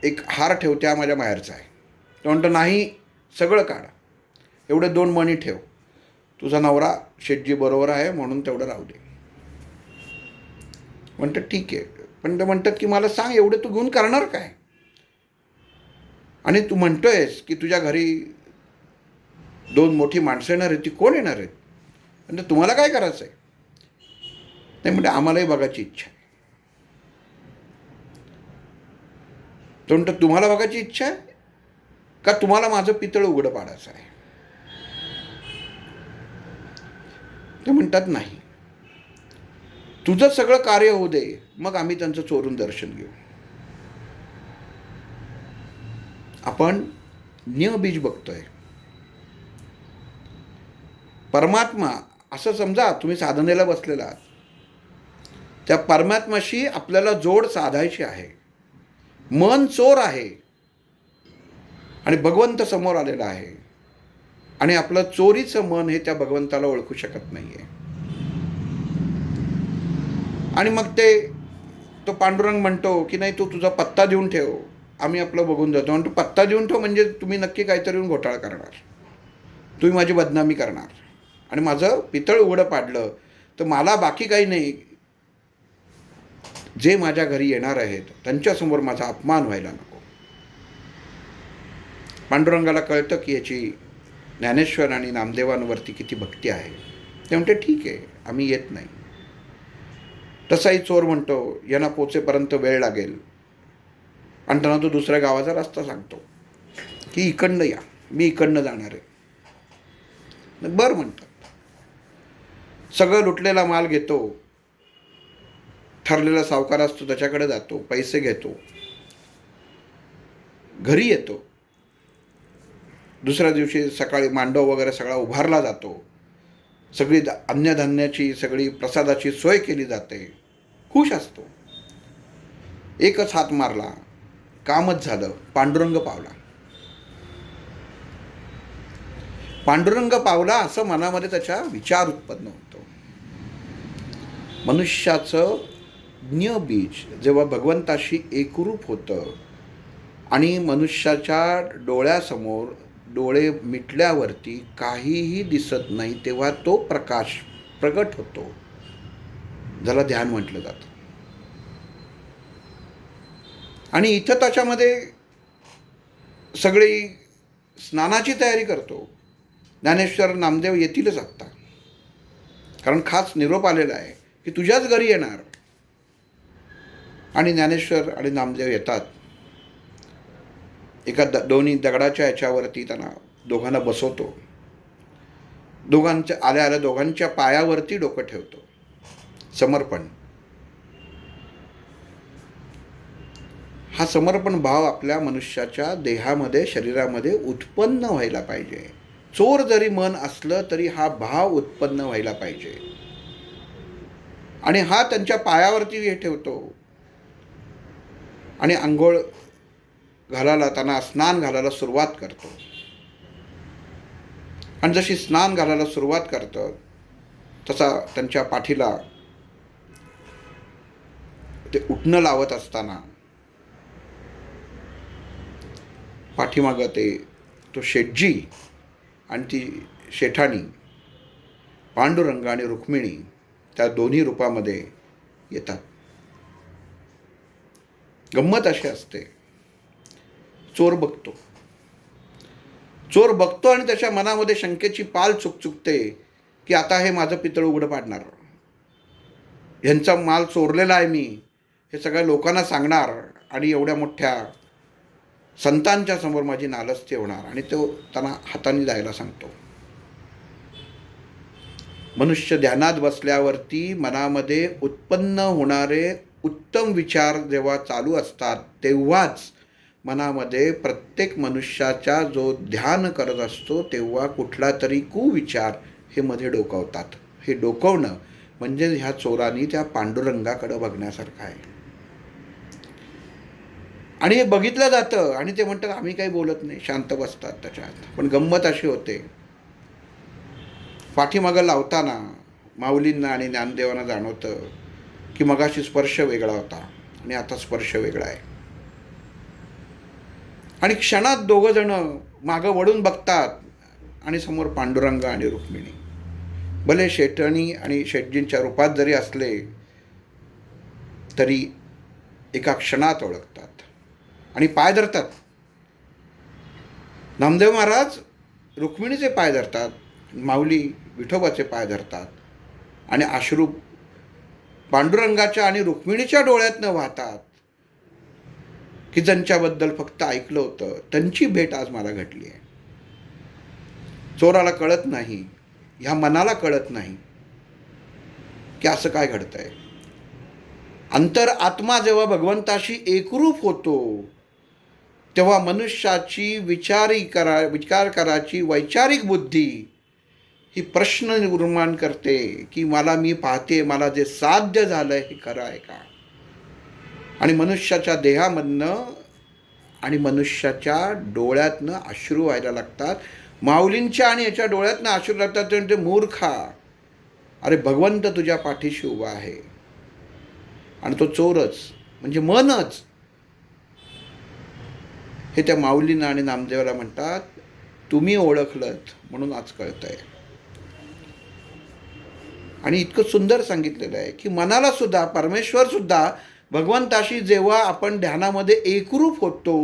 Speaker 1: एक हार ठेवते, हा माझ्या माहेरचा आहे. तो म्हणतो नाही, सगळं काढा, एवढे 2 मणी ठेव, तुझा नवरा शेठजी बरोबर आहे म्हणून तेवढं राहू दे. म्हणतं ठीक आहे, पण ते म्हणतात की मला सांग एवढे तू घेऊन करणार काय, आणि तू म्हणतोयस की तुझ्या घरी 2 मोठी माणसं येणार आहेत, ती कोण येणार आहेत, म्हणजे तुम्हाला काय करायचं आहे. नाही म्हणजे आम्हालाही बघायची इच्छा आहे. तो म्हणतो तुम्हाला बघायची इच्छा आहे का तुम्हाला माझं पितळ उघडं पाडायचं आहे. ते म्हणतात नाही, तुझं सगळं कार्य होऊ दे, मग आम्ही त्यांचं चोरून दर्शन घेऊ. आपण बीज बघतोय. परमात्मा असं समजा, तुम्ही साधनेला बसलेला आहात, त्या परमात्म्याशी आपल्याला जोड साधायची आहे. मन चोर आहे आणि भगवंत समोर आलेला आहे, आणि आपलं चोरीचं मन हे त्या भगवंताला ओळखू शकत नाही आहे. आणि मग तो पांडुरंग म्हणतो की नाही, तू तुझा पत्ता देऊन ठेव, आम्ही आपलं बघून जातो. म्हणतो पत्ता देऊन ठेव म्हणजे तुम्ही नक्की काहीतरी येऊन घोटाळा करणार, तुम्ही माझी बदनामी करणार, आणि माझं पितळ उघडं पाडलं तर मला बाकी काही नाही, जे माझ्या घरी येणार आहेत त्यांच्यासमोर माझा अपमान व्हायला नको. पांडुरंगाला कळतं की याची ज्ञानेश्वर आणि नामदेवांवरती किती भक्ती आहे. ते म्हणते ठीक आहे, आम्ही येत नाही. तसाही चोर म्हणतो यांना पोचेपर्यंत वेळ लागेल, आणि त्यांना तो दुसऱ्या गावाचा रस्ता सांगतो की इकडनं या, मी इकडनं जाणार आहे. बरं म्हणतात. सगळं लुटलेला माल घेतो, ठरलेला सावकार असतो त्याच्याकडे जातो, पैसे घेतो, घरी येतो. दुसऱ्या दिवशी सकाळी मांडव वगैरे सगळा उभारला जातो, सगळी अन्नधान्याची सगळी प्रसादाची सोय केली जाते, खुश असतो. एकच हात मारला, कामच झालं, पांडुरंग पावला. पांडुरंग पावला असं मनामध्ये त्याचा विचार उत्पन्न होतो. मनुष्याचं ज्ञबीज जेव्हा भगवंताशी एकरूप होतं आणि मनुष्याच्या डोळ्यासमोर डोळे मिटल्यावरती काहीही दिसत नाही, तेव्हा तो प्रकाश प्रगट होतो, ज्याला ध्यान म्हटलं जातं. आणि इथं त्याच्यामध्ये सगळी स्नानाची तयारी करतो. ज्ञानेश्वर नामदेव येतीलच आत्ता, कारण खास निरोप आलेला आहे की तुझ्याच घरी येणार. आणि ज्ञानेश्वर आणि नामदेव येतात. एका दोन्ही दगडाच्या याच्यावरती त्यांना दोघांना बसवतो. दोघांच्या आल्या आल्या दोघांच्या पायावरती डोकं ठेवतो. समर्पण. हा समर्पण भाव आपल्या मनुष्याच्या देहामध्ये शरीरामध्ये उत्पन्न व्हायला पाहिजे. चोर जरी मन असलं तरी हा भाव उत्पन्न व्हायला पाहिजे. आणि हा त्यांच्या पायावरती हे ठेवतो आणि आंघोळ घालायला त्यांना स्नान घालायला सुरुवात करतो. आणि जशी स्नान घालायला सुरुवात करतो तसा त्यांच्या पाठीला ते उठणं लावत असताना पाठीमागं तो शेठजी आणि ती शेठाणी, पांडुरंग आणि रुक्मिणी त्या दोन्ही रूपामध्ये येतात. गंमत अशी असते, चोर बघतो आणि त्याच्या मनामध्ये शंकेची पाल चुकचुकते की आता हे माझं पितळ उघडं पाडणार, ह्यांचा माल चोरलेला आहे मी, हे सगळ्या लोकांना सांगणार आणि एवढ्या मोठ्या संतांच्या समोर माझी नालस्ती होणार. आणि तो त्यांना हाताने जायला सांगतो. मनुष्य ध्यानात बसल्यावरती मनामध्ये उत्पन्न होणारे उत्तम विचार जेव्हा चालू असतात तेव्हाच मनामध्ये प्रत्येक मनुष्याचा जो ध्यान करत असतो तेव्हा कुठला तरी कुविचार हे मध्ये डोकावतात. हे डोकवणं म्हणजे ह्या चोरांनी त्या पांडुरंगाकडे बघण्यासारखं आहे. आणि हे बघितलं जातं आणि ते म्हणतात आम्ही काही बोलत नाही, शांत बसतात त्याच्यात. पण गंमत अशी होते, पाठीमागं लावताना माऊलींना आणि ज्ञानदेवांना जाणवतं की मगाशी स्पर्श वेगळा होता आणि आता स्पर्श वेगळा आहे. आणि क्षणात दोघं जण मागं वळून बघतात आणि समोर पांडुरंग आणि रुक्मिणी. भले शेठणी आणि शेठजींच्या रूपात जरी असले तरी एका क्षणात ओळखतात आणि पाय धरतात. नामदेव महाराज रुक्मिणीचे पाय धरतात, माऊली विठोबाचे पाय धरतात आणि अश्रू पांडुरंगाच्या आणि रुक्मिणीच्या डोळ्यातनं वाहतात की ज्यांच्याबद्दल फक्त ऐकलं होतं त्यांची भेट आज मला घडली आहे. चोराला कळत नाही, ह्या मनाला कळत नाही की असं काय घडतंय. अंतर आत्मा जेव्हा भगवंताशी एकरूप होतो तेव्हा मनुष्याची विचार करायची वैचारिक बुद्धी ही प्रश्न निर्माण करते की मी पाहते मला जे साध्य झालं हे खरं आहे का. आणि मनुष्याच्या देहामधनं आणि मनुष्याच्या डोळ्यातनं अश्रू व्हायला लागतात. माऊलींच्या आणि याच्या डोळ्यातनं अश्रू लागतात. ते म्हणते मूर्खा, अरे भगवंत तुझ्या पाठीशी उभा आहे आणि तो चोरच म्हणजे मनच. हे त्या माऊलींना आणि नामदेवाला म्हणतात तुम्ही ओळखलत म्हणून आज कळतंय. आणि इतकं सुंदर सांगितलेलं आहे की मनाला सुद्धा परमेश्वर सुद्धा भगवंताशी जेव्हा आपण ध्यानामध्ये एकरूप होतो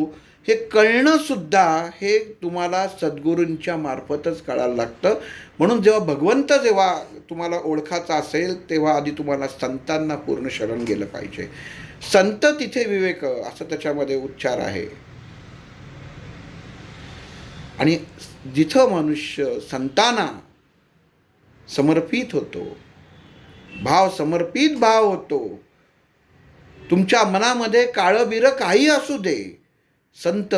Speaker 1: हे कळणं सुद्धा हे तुम्हाला सद्गुरूंच्या मार्फतच कळायला लागतं. म्हणून जेव्हा तुम्हाला ओळखायचा असेल तेव्हा आधी तुम्हाला संतांना पूर्ण शरण गेलं पाहिजे. संत तिथे विवेक असं त्याच्यामध्ये उच्चार आहे. आणि जिथं मनुष्य संतांना समर्पित होतो, समर्पित भाव होतो, तुमच्या मनामध्ये काळंबिरं काही असू दे, संत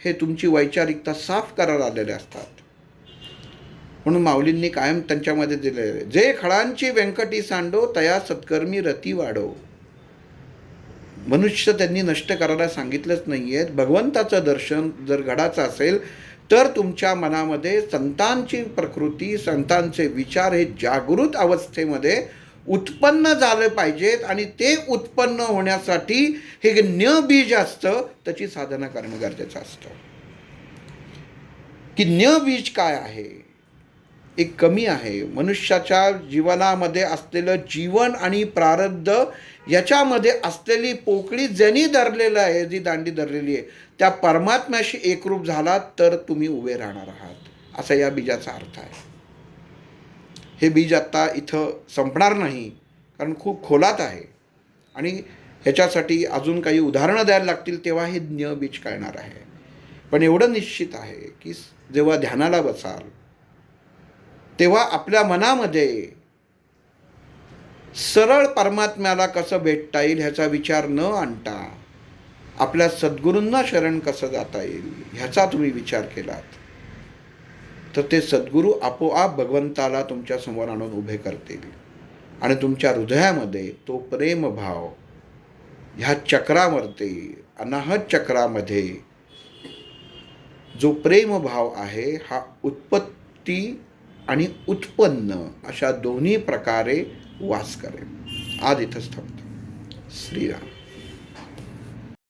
Speaker 1: हे तुमची वैचारिकता साफ करायला आलेले असतात. म्हणून माऊलींनी कायम त्यांच्यामध्ये दिलेले जे खळांची व्यंकटी सांडो तया सत्कर्मी रती वाढो. मनुष्य त्यांनी नष्ट करायला सांगितलंच नाही आहेत. भगवंताचं दर्शन जर घडायचं असेल तर तुमच्या मनामध्ये संतांची प्रकृती, संतांचे विचार हे जागृत अवस्थेमध्ये उत्पन्न झालं पाहिजेत. आणि ते उत्पन्न होण्यासाठी हे बीज असतं, त्याची साधना करणं गरजेचं असतं. की बीज काय आहे? एक कमी आहे. मनुष्याच्या जीवनामध्ये असलेलं जीवन आणि प्रारब्ध याच्यामध्ये असलेली पोकळी ज्यांनी धरलेलं आहे, जी दांडी धरलेली आहे, त्या परमात्म्याशी एकरूप झालात तर तुम्ही उभे राहणार आहात, असा या बीजाचा अर्थ आहे. हे बीज आत्ता इथं संपणार नाही, कारण खूप खोलात आहे. आणि ह्याच्यासाठी अजून काही उदाहरणं द्यायला लागतील, तेव्हा हे बीज कळणार आहे. पण एवढं निश्चित आहे की जेव्हा ध्यानाला बसाल तेव्हा आपल्या मनामध्ये सरळ परमात्म्याला कसं भेटता येईल ह्याचा विचार न आणता आपल्या सद्गुरूंना शरण कसं जाता येईल ह्याचा तुम्ही विचार केलात तर ते सद्गुरू आपोआप भगवंताला तुमच्या समोर आणून उभे करतील. आणि तुमच्या हृदयामध्ये तो प्रेमभाव ह्या चक्रावरती, अनाहत चक्रामध्ये जो प्रेमभाव आहे हा उत्पत्ती आणि उत्पन्न अशा दोन्ही प्रकारे वास करेल. आज इथंच थांबतो. श्रीराम.